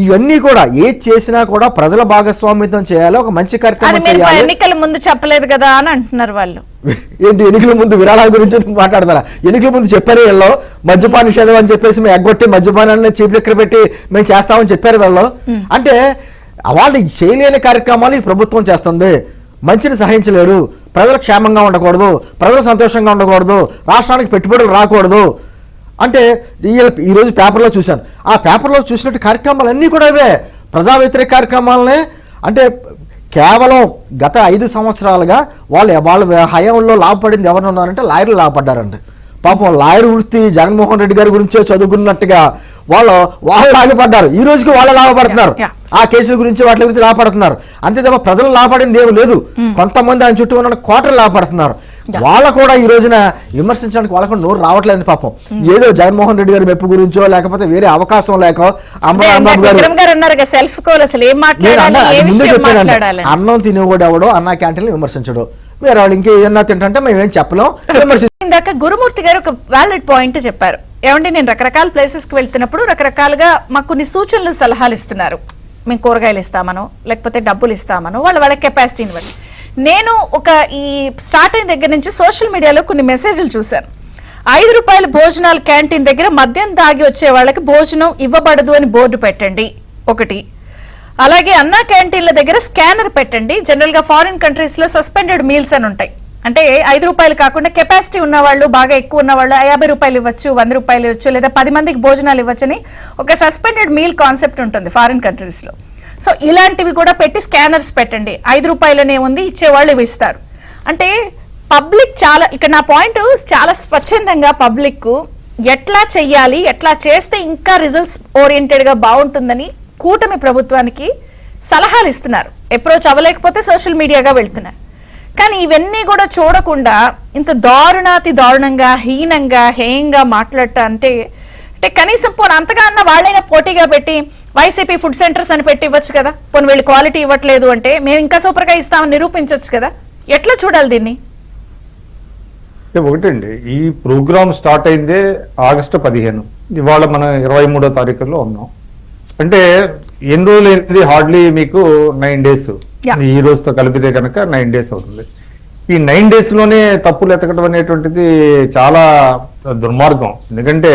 S4: ఇవన్నీ కూడా ఏది చేసినా కూడా ప్రజల భాగస్వామ్యం చేయాలి, ఒక మంచి కార్యక్రమం చేయాలి.
S1: ఎన్నికల ముందు చెప్పలేదు కదా అని అంటున్నారు వాళ్ళు.
S4: ఏంటి ఎన్నికల ముందు విరాళాల గురించి మాట్లాడతారా? ఎన్నికల ముందు చెప్పారు వీళ్ళు మద్యపాన నిషేధం అని చెప్పేసి మేము ఎగ్గొట్టి మద్యపానాన్ని చీప్ లిక్కర్ పెట్టి మేము చేస్తామని చెప్పారు వీళ్ళు. అంటే వాళ్ళు చేయలేని కార్యక్రమాలు ఈ ప్రభుత్వం చేస్తుంది. మంచిని సహించలేరు, ప్రజలు క్షేమంగా ఉండకూడదు, ప్రజలు సంతోషంగా ఉండకూడదు, రాష్ట్రానికి పెట్టుబడులు రాకూడదు అంటే ఈరోజు పేపర్లో చూశాను. ఆ పేపర్లో చూసినట్టు కార్యక్రమాలు అన్నీ కూడా అవే ప్రజా వ్యతిరేక కార్యక్రమాలనే. అంటే కేవలం గత 5 సంవత్సరాలుగా వాళ్ళ హయాంలో లాభపడింది ఎవరు ఉన్నారంటే లాయర్లు లాభపడ్డారండి. పాపం లాయర్ వృత్తి జగన్మోహన్ రెడ్డి గారి గురించే చదువుకున్నట్టుగా వాళ్ళు లాభపడ్డారు. ఈ రోజుకి వాళ్ళు లాభపడుతున్నారు, ఆ కేసుల గురించి వాటి గురించి లాభపడుతున్నారు. అంతే తప్ప ప్రజలు లాభపడింది ఏమి లేదు. కొంతమంది ఆయన చుట్టూ ఉన్న కోటలు లాభపడుతున్నారు. వాళ్ళ కూడా ఈ రోజున విమర్శించడానికి వాళ్ళకు నోరు రావట్లేదు పాపం. ఏదో జగన్మోహన్ రెడ్డి గారి మెప్పు గురించో లేకపోతే వేరే అవకాశం లేక అన్నం తినేవాడు ఎవడో అన్నా క్యాంటీన్ విమర్శించడు, వేరే వాళ్ళు ఇంకేదన్నా తింటే మేమేం చెప్పలేం.
S1: ఇందాక గురుమూర్తి గారు ఒక వ్యాలిడ్ పాయింట్ చెప్పారు. ఏమంటే నేను రకరకాల ప్లేసెస్ కి వెళ్తున్నప్పుడు రకరకాలుగా మాకు కొన్ని సూచనలు సలహాలు ఇస్తున్నారు. మేము కూరగాయలు ఇస్తామనో లేకపోతే డబ్బులు ఇస్తామనో వాళ్ళ కెపాసిటీని బట్టి. నేను ఈ స్టార్ట్ అయిన దగ్గర నుంచి సోషల్ మీడియాలో కొన్ని మెసేజ్లు చూశాను. 5 రూపాయల భోజనాలు క్యాంటీన్ దగ్గర మద్యం తాగి వచ్చే వాళ్ళకి భోజనం ఇవ్వబడదు అని బోర్డు పెట్టండి ఒకటి. అలాగే అన్నా క్యాంటీన్ల దగ్గర స్కానర్ పెట్టండి. జనరల్ గా ఫారిన్ కంట్రీస్ లో సస్పెండెడ్ మీల్స్ అని ఉంటాయి. అంటే 5 రూపాయలు కాకుండా కెపాసిటీ ఉన్న వాళ్ళు, బాగా ఎక్కువ ఉన్న వాళ్ళు 50 రూపాయలు ఇవ్వచ్చు, 100 రూపాయలు ఇవ్వచ్చు, లేదా 10 మందికి భోజనాలు ఇవ్వచ్చని ఒక సస్పెండెడ్ మీల్ కాన్సెప్ట్ ఉంటుంది ఫారిన్ కంట్రీస్ లో. సో ఇలాంటివి కూడా పెట్టి స్కానర్స్ పెట్టండి. 5 రూపాయలనే ఉంది, ఇచ్చేవాళ్ళు ఇవి ఇస్తారు. అంటే పబ్లిక్ చాలా, ఇక్కడ నా పాయింట్ చాలా స్వచ్ఛందంగా పబ్లిక్ ఎట్లా చెయ్యాలి, ఎట్లా చేస్తే ఇంకా రిజల్ట్స్ ఓరియంటెడ్ గా బాగుంటుందని కూటమి ప్రభుత్వానికి సలహాలు ఇస్తున్నారు. అప్రోచ్ అవ్వలేకపోతే సోషల్ మీడియాగా వెళ్తున్నారు. కానీ ఇవన్నీ కూడా చూడకుండా ఇంత దారుణాతి దారుణంగా హీనంగా హేయంగా మాట్లాడటం అంటే కనీసం పోనీ అంతగా అన్న వాళ్ళైనా పోటీగా పెట్టి వైసీపీ ఫుడ్ సెంటర్స్ అని పెట్టి ఇవ్వచ్చు కదా. పోనీ వీళ్ళు క్వాలిటీ ఇవ్వట్లేదు అంటే మేము ఇంకా సూపర్ గా ఇస్తామని నిరూపించవచ్చు కదా. ఎట్లా చూడాలి దీన్ని?
S2: ఒకటండి, ఈ ప్రోగ్రామ్ స్టార్ట్ అయిందే ఆగస్టు 15, ఇవాళ మనం 23వ తారీఖులో ఉన్నాం. అంటే ఎన్ని రోజులు ఏంటి, హార్డ్లీ మీకు 9 days, ఈ రోజుతో కలిపితే కనుక 9 days అవుతుంది. ఈ 9 days లోనే తప్పులు ఎతకడం అనేటువంటిది చాలా దుర్మార్గం. ఎందుకంటే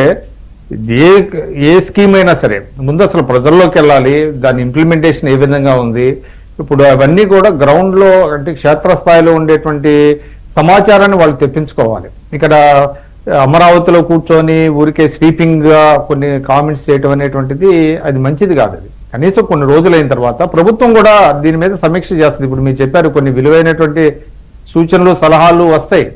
S2: ఏ స్కీమ్ అయినా సరే ముందు అసలు ప్రజల్లోకి వెళ్ళాలి, దాని ఇంప్లిమెంటేషన్ ఏ విధంగా ఉంది. ఇప్పుడు అవన్నీ కూడా గ్రౌండ్ లో అంటే క్షేత్రస్థాయిలో ఉండేటువంటి సమాచారాన్ని వాళ్ళు తెప్పించుకోవాలి. ఇక్కడ అమరావతిలో కూర్చొని ఊరికే స్వీపింగ్ గా కొన్ని కామెంట్స్ చేయటం అనేటువంటిది అది మంచిది కాదు. అది కనీసం కొన్ని రోజులైన తర్వాత ప్రభుత్వం కూడా దీని మీద సమీక్ష చేస్తుంది. ఇప్పుడు మీరు చెప్పారు కొన్ని విలువైనటువంటి సూచనలు సలహాలు వస్తాయి,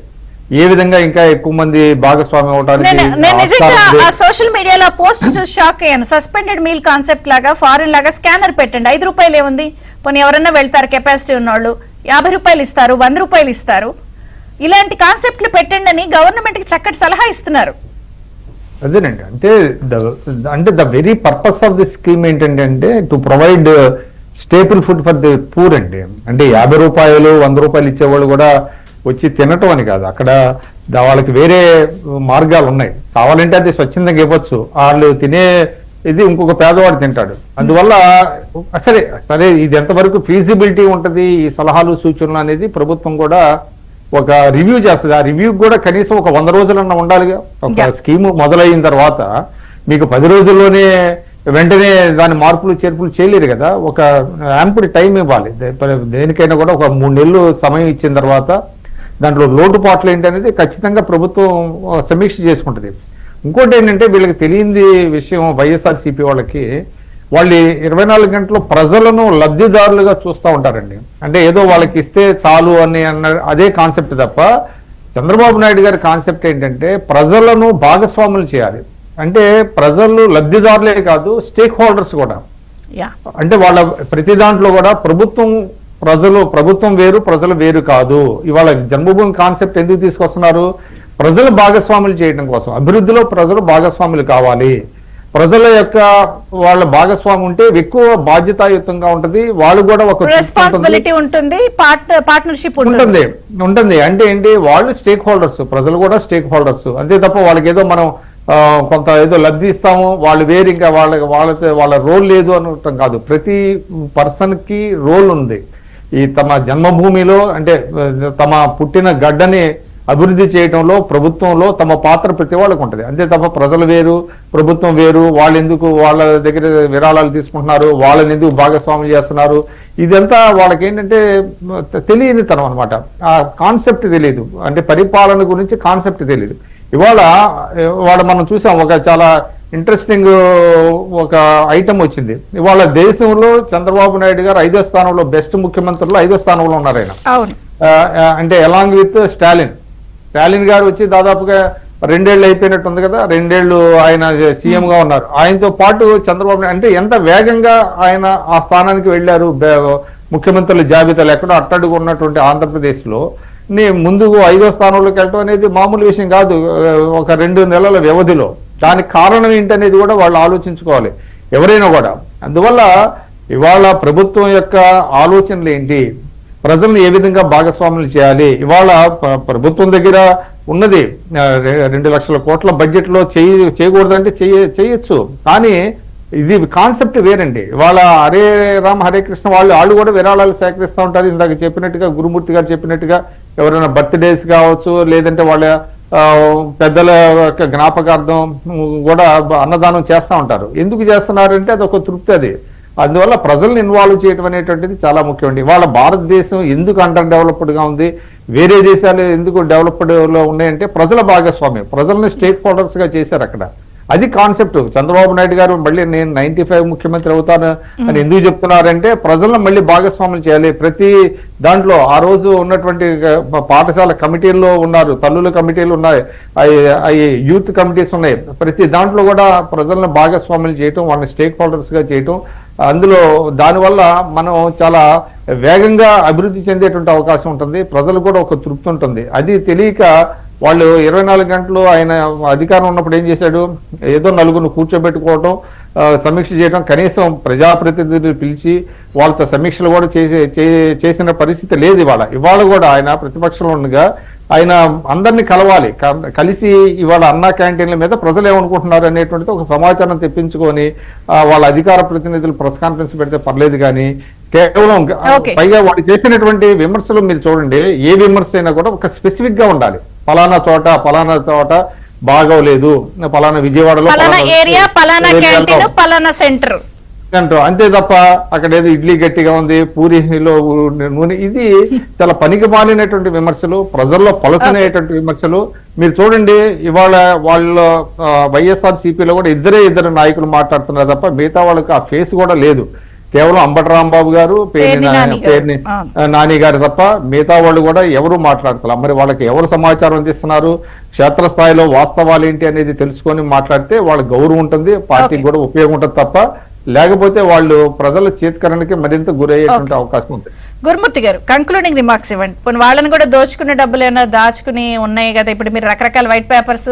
S2: ఏ విధంగా ఇంకా ఎక్కువ మంది భాగస్వామి
S1: నేను నిజంగా
S2: అవడానికి
S1: ఆ సోషల్ మీడియాలో పోస్ట్ చూసి షాక్ అయ్యాను. సస్పెండెడ్ మీల్ కాన్సెప్ట్ లాగా ఫారెన్ లాగా స్కానర్ పెట్టండి, 5 రూపాయలు ఏముంది, పోనీ ఎవరన్నా వెళ్తారు కెపాసిటీ ఉన్నవాళ్ళు, 50 రూపాయలు ఇస్తారు, 100 రూపాయలు ఇస్తారు, ఇలాంటి కాన్సెప్ట్లు పెట్టండి అని గవర్నమెంట్ కి చక్కటి సలహా ఇస్తున్నారు.
S2: అదేనండి, అంటే the very purpose of the scheme ఏంటంటే to provide staple food for the poor అండి. అంటే 50 రూపాయలు 100 రూపాయలు ఇచ్చేవాళ్ళు కూడా వచ్చి తినటం అని కాదు, అక్కడ వాళ్ళకి వేరే మార్గాలు ఉన్నాయి. కావాలంటే అది స్వచ్ఛందంగా ఇవ్వచ్చు, వాళ్ళు తినే ఇది ఇంకొక పేదవాడు తింటాడు. అందువల్ల సరే సరే ఇది ఎంతవరకు ఫీజిబిలిటీ ఉంటుంది ఈ సలహాలు సూచనలు అనేది ప్రభుత్వం కూడా ఒక రివ్యూ చేస్తుంది. ఆ రివ్యూ కూడా కనీసం ఒక 100 రోజులన్నా ఉండాలిగా. ఒక స్కీము మొదలైన తర్వాత మీకు 10 రోజుల్లోనే వెంటనే దాని మార్పులు చేర్పులు చేయలేరు కదా, ఒక యాంపుల్ టైం ఇవ్వాలి. దేనికైనా కూడా ఒక 3 నెలలు సమయం ఇచ్చిన తర్వాత దాంట్లో లోటుపాట్లు ఏంటనేది ఖచ్చితంగా ప్రభుత్వం సమీక్ష చేసుకుంటుంది. ఇంకోటి ఏంటంటే వీళ్ళకి తెలియంది విషయం, వైఎస్ఆర్సీపీ వాళ్ళకి వాళ్ళు 24 గంటలు ప్రజలను లబ్ధిదారులుగా చూస్తూ ఉంటారండి. అంటే ఏదో వాళ్ళకి ఇస్తే చాలు అని అదే కాన్సెప్ట్ తప్ప చంద్రబాబు నాయుడు గారి కాన్సెప్ట్ ఏంటంటే ప్రజలను భాగస్వాములు చేయాలి. అంటే ప్రజలు లబ్ధిదారులే కాదు, స్టేక్ హోల్డర్స్ కూడా. అంటే వాళ్ళ ప్రతి దాంట్లో కూడా ప్రభుత్వం వేరు, ప్రజలు వేరు కాదు. ఇవాళ జన్మభూమి కాన్సెప్ట్ ఎందుకు తీసుకొస్తున్నారు? ప్రజలు భాగస్వాములు చేయడం కోసం, అభివృద్ధిలో ప్రజలు భాగస్వాములు కావాలి. ప్రజల యొక్క వాళ్ళ భాగస్వామి ఉంటే ఎక్కువ బాధ్యతాయుతంగా ఉంటుంది, వాళ్ళు కూడా ఒక
S1: రెస్పాన్సిబిలిటీ ఉంటుంది, పార్ట్నర్షిప్
S2: ఉంటుంది. అంటే ఏంటి, వాళ్ళు స్టేక్ హోల్డర్స్, ప్రజలు కూడా స్టేక్ హోల్డర్స్. అంతే తప్ప వాళ్ళకి ఏదో మనం కొంత ఏదో లబ్ధి ఇస్తాము, వాళ్ళు వేరు, ఇంకా వాళ్ళ రోల్ లేదు అనటం కాదు. ప్రతి పర్సన్ కి రోల్ ఉంది. ఈ తమ జన్మభూమిలో అంటే తమ పుట్టిన గడ్డని అభివృద్ధి చేయడంలో ప్రభుత్వంలో తమ పాత్ర ప్రతి వాళ్ళకు ఉంటుంది. అంతే తప్ప ప్రజలు వేరు, ప్రభుత్వం వేరు, వాళ్ళు ఎందుకు వాళ్ళ దగ్గర విరాళాలు తీసుకుంటున్నారు, వాళ్ళని ఎందుకు భాగస్వామ్యం చేస్తున్నారు, ఇదంతా వాళ్ళకి ఏంటంటే తెలియని తనం అనమాట. ఆ కాన్సెప్ట్ తెలియదు, అంటే పరిపాలన గురించి కాన్సెప్ట్ తెలియదు. ఇవాళ మనం చూసాం, ఒక చాలా ఇంట్రెస్టింగ్ ఒక ఐటమ్ వచ్చింది. ఇవాళ దేశంలో చంద్రబాబు నాయుడు గారు 5వ స్థానంలో, బెస్ట్ ముఖ్యమంత్రులు 5వ స్థానంలో ఉన్నారు ఆయన. అంటే అలాంగ్ విత్ స్టాలిన్ గారు వచ్చి దాదాపుగా 2 ఏళ్ళు అయిపోయినట్టు ఉంది కదా, 2 ఏళ్ళు ఆయన సీఎం గా ఉన్నారు. ఆయనతో పాటు చంద్రబాబు నాయుడు అంటే ఎంత వేగంగా ఆయన ఆ స్థానానికి వెళ్ళారు. ముఖ్యమంత్రుల జాబితాలు ఎక్కడో అట్టడుగు ఉన్నటువంటి ఆంధ్రప్రదేశ్ లో ముందుకు 5వ స్థానంలోకి వెళ్ళడం అనేది మామూలు విషయం కాదు, ఒక 2 నెలల వ్యవధిలో. దానికి కారణం ఏంటనేది కూడా వాళ్ళు ఆలోచించుకోవాలి ఎవరైనా కూడా. అందువల్ల ఇవాళ ప్రభుత్వం యొక్క ఆలోచనలు ఏంటి, ప్రజలను ఏ విధంగా భాగస్వాములు చేయాలి. ఇవాళ ప్రభుత్వం దగ్గర ఉన్నది 2 లక్షల కోట్ల బడ్జెట్ లో చేయకూడదంటే చేయొచ్చు, కానీ ఇది కాన్సెప్ట్ వేరండి. ఇవాళ హరే రామ్ హరే కృష్ణ వాళ్ళు కూడా విరాళాలు సేకరిస్తూ ఉంటారు. ఇందాక చెప్పినట్టుగా గురుమూర్తి గారు చెప్పినట్టుగా ఎవరైనా బర్త్డేస్ కావచ్చు, లేదంటే వాళ్ళ పెద్దల యొక్క జ్ఞాపకార్థం కూడా అన్నదానం చేస్తూ ఉంటారు. ఎందుకు చేస్తున్నారంటే అది ఒక తృప్తి. అది అందువల్ల ప్రజల్ని ఇన్వాల్వ్ చేయడం అనేటువంటిది చాలా ముఖ్యమండి. వాళ్ళ భారతదేశం ఎందుకు అండర్ డెవలప్డ్గా ఉంది, వేరే దేశాలు ఎందుకు డెవలప్డ్లో ఉన్నాయంటే ప్రజల భాగస్వామ్యం, ప్రజల్ని స్టేక్ హోల్డర్స్గా చేశారు అక్కడ. అది కాన్సెప్ట్. చంద్రబాబు నాయుడు గారు మళ్ళీ నేను 95 ముఖ్యమంత్రి అవుతాను అని ఎందుకు చెప్తున్నారంటే ప్రజలను మళ్ళీ భాగస్వాములు చేయాలి. ప్రతి దాంట్లో ఆ రోజు ఉన్నటువంటి పాఠశాల కమిటీల్లో ఉన్నారు, తల్లుల కమిటీలు ఉన్నాయి, అవి యూత్ కమిటీస్ ఉన్నాయి. ప్రతి దాంట్లో కూడా ప్రజలను భాగస్వాములు చేయటం, వాళ్ళని స్టేక్ హోల్డర్స్గా చేయటం, అందులో దానివల్ల మనం చాలా వేగంగా అభివృద్ధి చెందేటువంటి అవకాశం ఉంటుంది. ప్రజలు కూడా ఒక తృప్తి ఉంటుంది. అది తెలియక వాళ్ళు 24 గంటలు ఆయన అధికారం ఉన్నప్పుడు ఏం చేశాడు, ఏదో నలుగురిని కూర్చోబెట్టుకోవటం, సమీక్ష చేయడం, కనీసం ప్రజాప్రతినిధులు పిలిచి వాళ్ళతో సమీక్షలు కూడా చేసిన పరిస్థితి లేదు. ఇవాళ కూడా ఆయన ప్రతిపక్షంలో ఉండగా ఆయన అందరినీ కలవాలి, కలిసి ఇవాళ అన్నా క్యాంటీన్ల మీద ప్రజలు ఏమనుకుంటున్నారు అనేటువంటిది ఒక సమాచారం తెప్పించుకొని వాళ్ళ అధికార ప్రతినిధులు ప్రెస్ కాన్ఫరెన్స్ పెడితే పర్లేదు. కానీ కేవలం పైగా వాళ్ళు చేసినటువంటి విమర్శలు మీరు చూడండి, ఏ విమర్శ అయినా కూడా ఒక స్పెసిఫిక్ గా ఉండాలి. పలానా చోట బాగోలేదు, పలానా విజయవాడలో
S1: ఏరియా, పలానా క్యాంటీన్, పలానా సెంటర్,
S2: అంటూ అంతే తప్ప అక్కడ ఏదో ఇడ్లీ గట్టిగా ఉంది పూరిలో నూనె, ఇది చాలా పనికి మాలినటువంటి విమర్శలు, ప్రజల్లో పలుకునేటువంటి విమర్శలు. మీరు చూడండి ఇవాళ వాళ్ళ వైఎస్ఆర్ సిపిలో కూడా ఇద్దరు నాయకులు మాట్లాడుతున్నారు తప్ప మిగతా వాళ్ళకి ఆ ఫేస్ కూడా లేదు. కేవలం అంబటి రాంబాబు గారు, పేర్ని నాని గారు తప్ప మిగతా వాళ్ళు కూడా ఎవరు మాట్లాడుతున్నారు. మరి వాళ్ళకి ఎవరు సమాచారం అందిస్తున్నారు, క్షేత్రస్థాయిలో వాస్తవాలు ఏంటి అనేది తెలుసుకొని మాట్లాడితే వాళ్ళకి గౌరవం ఉంటుంది, పార్టీకి కూడా ఉపయోగం ఉంటుంది తప్ప లేకపోతే వాళ్ళు ప్రజల చేతికరణకి మరింత గురయ్యేటువంటి అవకాశం ఉంది.
S1: గురుమూర్తి గారు కంక్లూడింగ్ రిమార్క్స్ ఇవ్వండి. కొన్ని వాళ్ళని కూడా దోచుకునే డబ్బులు ఏమైనా దాచుకుని ఉన్నాయి కదా, ఇప్పుడు మీరు రకరకాల వైట్ పేపర్స్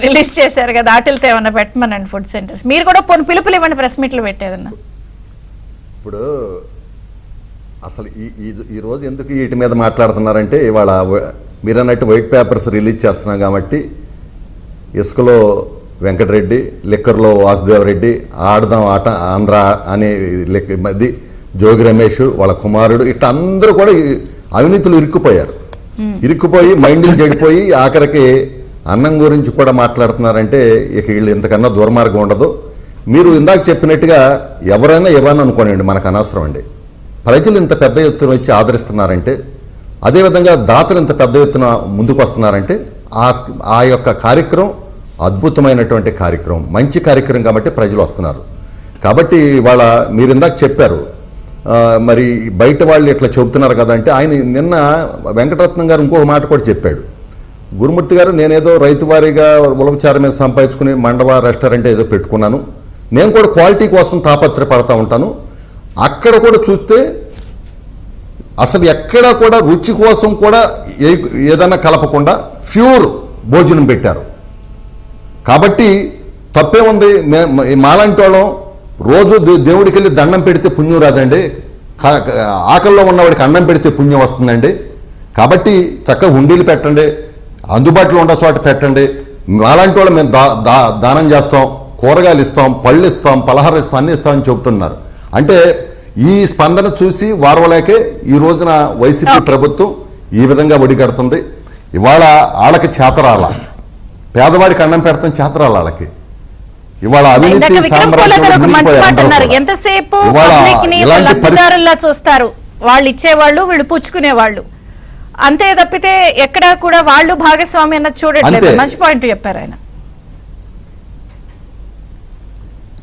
S1: రిలీజ్ చేశారు కదా, వాటితో ఏమన్నా పెట్టమనండి ఫుడ్ సెంటర్స్. మీరు కూడా కొన్ని పిలుపులు ఇవ్వండి ప్రెస్ మీట్లు పెట్టేదన్నా.
S3: ఇప్పుడు అసలు ఈ రోజు ఎందుకు వీటి మీద మాట్లాడుతున్నారంటే ఇవాళ మీరు అన్నట్టు వైట్ పేపర్స్ రిలీజ్ చేస్తున్నాం కాబట్టి ఇసుకలో వెంకటరెడ్డి, లిక్కర్లో వాసుదేవరెడ్డి, ఆడదాం ఆట ఆంధ్ర అనే మధ్య జోగి రమేష్ వాళ్ళ కుమారుడు ఇట్లా అందరూ కూడా అవినీతులు ఇరుక్కుపోయి మైండ్లు చెడిపోయి ఆఖరికి అన్నం గురించి కూడా మాట్లాడుతున్నారంటే ఇక వీళ్ళు ఇంతకన్నా దుర్మార్గం ఉండదు. మీరు ఇందాక చెప్పినట్టుగా ఎవరైనా ఇవ్వని అనుకోనండి, మనకు అనవసరం అండి. ప్రజలు ఇంత పెద్ద ఎత్తున వచ్చి ఆదరిస్తున్నారంటే, అదేవిధంగా దాతలు ఇంత పెద్ద ఎత్తున ముందుకు వస్తున్నారంటే ఆ యొక్క కార్యక్రమం అద్భుతమైనటువంటి కార్యక్రమం, మంచి కార్యక్రమం కాబట్టి ప్రజలు వస్తున్నారు. కాబట్టి ఇవాళ మీరు ఇందాక చెప్పారు మరి బయట వాళ్ళు ఇట్లా చెబుతున్నారు కదా అంటే, ఆయన నిన్న వెంకటరత్నం గారు ఇంకొక మాట కూడా చెప్పాడు. గురుమూర్తి గారు నేనేదో రైతు వారీగా ఉలవచారం మీద సంపాదించుకుని మండవ రెస్టారెంట్ ఏదో పెట్టుకున్నాను, నేను కూడా క్వాలిటీ కోసం తాపత్రపడతా ఉంటాను. అక్కడ కూడా చూస్తే అసలు ఎక్కడ కూడా రుచి కోసం కూడా ఏదైనా కలపకుండా ప్యూర్ భోజనం పెట్టారు. కాబట్టి తప్పే ఉంది. మాలాంటి వాళ్ళం రోజు దేవుడికి వెళ్ళి దండం పెడితే పుణ్యం రాదండి, ఆకల్లో ఉన్నవాడికి అన్నం పెడితే పుణ్యం వస్తుందండి. కాబట్టి చక్కగా హుండీలు పెట్టండి, అందుబాటులో ఉన్న చోట పెట్టండి. మాలాంటి వాళ్ళు మేము దానం చేస్తాం, కూరగాయలు ఇస్తాం, పళ్ళు ఇస్తాం, పలహారం ఇస్తాం, అన్ని ఇస్తామని చెబుతున్నారు. అంటే ఈ స్పందన చూసి వారవలేకే ఈ రోజున వైసీపీ ప్రభుత్వం ఈ విధంగా ఒడిగడుతుంది. ఇవాళ వాళ్ళకి చేతరాల, పేదవాడికి అన్నం పెడతాం చేతరాల వాళ్ళకి. ఇవాళ అవినీతి
S1: ఎంతసేపు లబ్ధిదారుల్లా చూస్తారు, వాళ్ళు ఇచ్చేవాళ్ళు వీళ్ళు పుచ్చుకునేవాళ్ళు అంతే తప్పితే ఎక్కడా కూడా వాళ్ళు భాగస్వామి అన్నది చూడట్లేదు. మంచి పాయింట్ చెప్పారు ఆయన,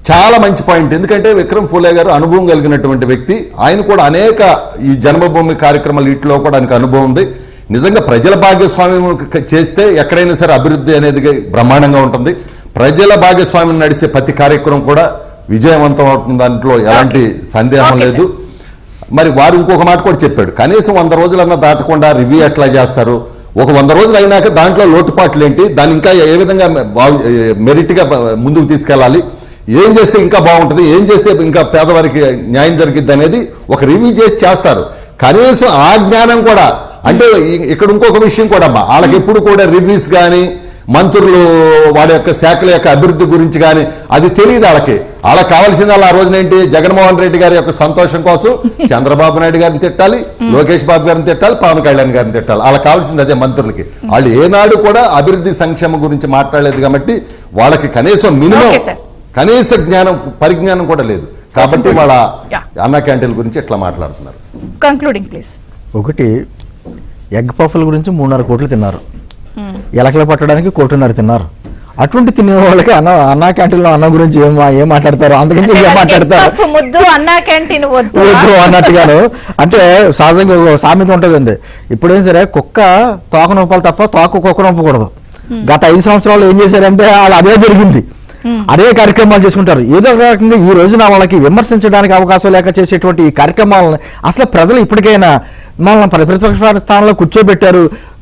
S3: చాలా మంచి పాయింట్. ఎందుకంటే విక్రమ్ ఫూలే గారు అనుభవం కలిగినటువంటి వ్యక్తి. ఆయన కూడా అనేక ఈ జన్మభూమి కార్యక్రమాలు వీటిలో కూడా ఆయనకు అనుభవం ఉంది. నిజంగా ప్రజల భాగస్వామ్యం చేస్తే ఎక్కడైనా సరే అభివృద్ధి అనేది బ్రహ్మాండంగా ఉంటుంది. ప్రజల భాగస్వామ్యం నడిచే ప్రతి కార్యక్రమం కూడా విజయవంతం అవుతుంది, దాంట్లో ఎలాంటి సందేహం లేదు. మరి వారు ఇంకొక మాట కూడా చెప్పాడు, కనీసం 100 రోజులన్నా దాటకుండా రివ్యూ ఎట్లా చేస్తారు, ఒక 100 రోజులు అయినాక దాంట్లో లోటుపాట్లు ఏంటి, దాన్ని ఇంకా ఏ విధంగా మెరిట్గా ముందుకు తీసుకెళ్ళాలి, ఏం చేస్తే ఇంకా బాగుంటుంది, ఏం చేస్తే ఇంకా పేదవారికి న్యాయం జరిగిద్ది అనేది ఒక రివ్యూ చేసి చేస్తారు. కనీసం ఆ జ్ఞానం కూడా, అంటే ఇక్కడ ఇంకొక విషయం కూడా అమ్మా, వాళ్ళకి ఎప్పుడు కూడా రివ్యూస్ కానీ మంత్రులు వాళ్ళ యొక్క శాఖల యొక్క అభివృద్ధి గురించి కానీ అది తెలియదు వాళ్ళకి. వాళ్ళకి కావాల్సిన ఆ రోజున ఏంటి, జగన్మోహన్ రెడ్డి గారి యొక్క సంతోషం కోసం చంద్రబాబు నాయుడు గారిని తిట్టాలి, లోకేష్ బాబు గారిని తిట్టాలి, పవన్ కళ్యాణ్ గారిని తిట్టాలి. వాళ్ళకి కావాల్సింది అదే మంత్రులకి. వాళ్ళు ఏనాడు కూడా అభివృద్ధి సంక్షేమం గురించి మాట్లాడలేదు కాబట్టి వాళ్ళకి కనీసం మినిమం కనీస పరిజ్ఞానం కూడా లేదు. కాబట్టి వాళ్ళ అన్నా క్యాంటీన్ల గురించి ఎట్లా మాట్లాడుతున్నారు.
S1: Concluding please.
S4: ఒకటి, ఎగ్ పఫ్ల గురించి 3.5 కోట్లు తిన్నారు, ఎలకలు పట్టడానికి 1.5 కోట్లు తిన్నారు. అటువంటి తినే వాళ్ళకి అన్నా క్యాంటీన్ లో అన్నం గురించి ఏం మాట్లాడతారు, అందుకని ఏం మాట్లాడతారు వద్దు అన్నట్టుగాను. అంటే సహజంగా సామెత ఉంటుందండి, ఇప్పుడేం సరే కుక్క తోక నొప్పాలి తప్ప తోక కుక్క నొప్పకూడదు. గత 5 సంవత్సరాలు ఏం చేశారంటే వాళ్ళు అదే జరిగింది, అదే కార్యక్రమాలు చేసుకుంటారు. ఏదో రకంగా ఈ రోజున వాళ్ళకి విమర్శించడానికి అవకాశం లేక చేసేటువంటి ఈ కార్యక్రమాలను అసలు ప్రజలు ఇప్పటికైనా మనల్ని ప్రతిపక్ష స్థానంలో కూర్చోబెట్టారు,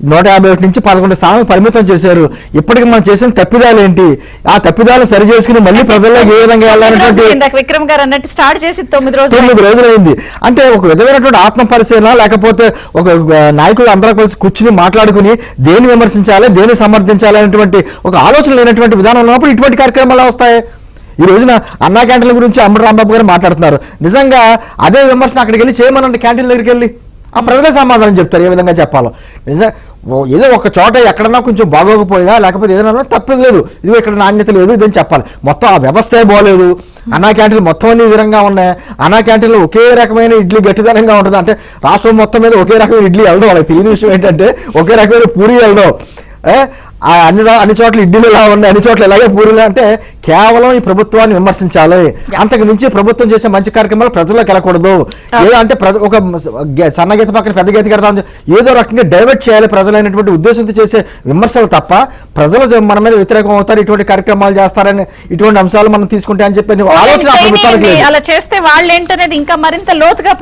S4: 151 నుంచి 11 స్థానాలు పరిమితం చేశారు. ఇప్పటికి మనం చేసిన తప్పిదాలు ఏంటి, ఆ తప్పిదాలు సరి చేసుకుని మళ్ళీ ప్రజల్లోకి ఏ విధంగా వెళ్ళాలంటే
S1: విక్రమ్ గారు అన్నట్టు స్టార్ట్ చేసి 9
S4: రోజులు అయింది. అంటే ఒక విధమైనటువంటి ఆత్మ పరిశీలన, లేకపోతే ఒక నాయకులు అందరూ కలిసి కూర్చుని మాట్లాడుకుని దేన్ని విమర్శించాలి, దేన్ని సమర్థించాలి అనేటువంటి ఒక ఆలోచన లేనటువంటి విధానం ఉన్నప్పుడు ఇటువంటి కార్యక్రమాలు వస్తాయి. ఈ రోజున అన్నా క్యాంటీన్ల గురించి అంబటి రాంబాబు గారు మాట్లాడుతున్నారు. నిజంగా అదే విమర్శన అక్కడికి వెళ్ళి చేయమనండి, క్యాంటీన్ దగ్గరికి వెళ్ళి ఆ ప్రజలే సమాధానం చెప్తారు ఏ విధంగా చెప్పాలో. ఏదో ఒక చోట ఎక్కడన్నా కొంచెం బాగోకపోయినా లేకపోతే ఏదైనా తప్పేది లేదు, ఇది ఇక్కడ నాణ్యత లేదు ఇదని చెప్పాలి. మొత్తం ఆ వ్యవస్థే బాగోలేదు, అన్నా క్యాంటీన్లు మొత్తం అన్ని ఈ విధంగా ఉన్నాయి. అన్నా క్యాంటీన్లో ఒకే రకమైన ఇడ్లీ గట్టిదనంగా ఉంటుంది. అంటే రాష్ట్రం మొత్తం మీద ఒకే రకమైన ఇడ్లీ వెళ్దాం. వాళ్ళకి తెలియని విషయం ఏంటంటే ఒకే రకమైన పూరి వెళ్దాం. అన్ని చోట్ల ఇడ్లీలు ఇలా ఉన్నాయి, అన్ని చోట్ల ఇలాగే పూరీలు. అంటే కేవలం ఈ ప్రభుత్వాన్ని విమర్శించాలి. అంతకు మించి ప్రభుత్వం చేసే మంచి కార్యక్రమాలు ప్రజల్లోకి వెళ్ళకూడదు. ఏదో అంటే ఒక సన్న గీత పక్కన పెద్ద గీత కడతాం, ఏదో రకంగా డైవర్ట్ చేయాలి ప్రజలైనటువంటి ఉద్దేశంతో చేసే విమర్శలు తప్ప ప్రజలు మన మీద వ్యతిరేకం అవుతారు, ఇటువంటి కార్యక్రమాలు చేస్తారని, ఇటువంటి అంశాలు మనం తీసుకుంటే అని చెప్పి ఆలోచన ప్రభుత్వానికి లేదు.
S1: అలా చేస్తే వాళ్ళు ఏంటనేది ఇంకా మరింత లోతుగా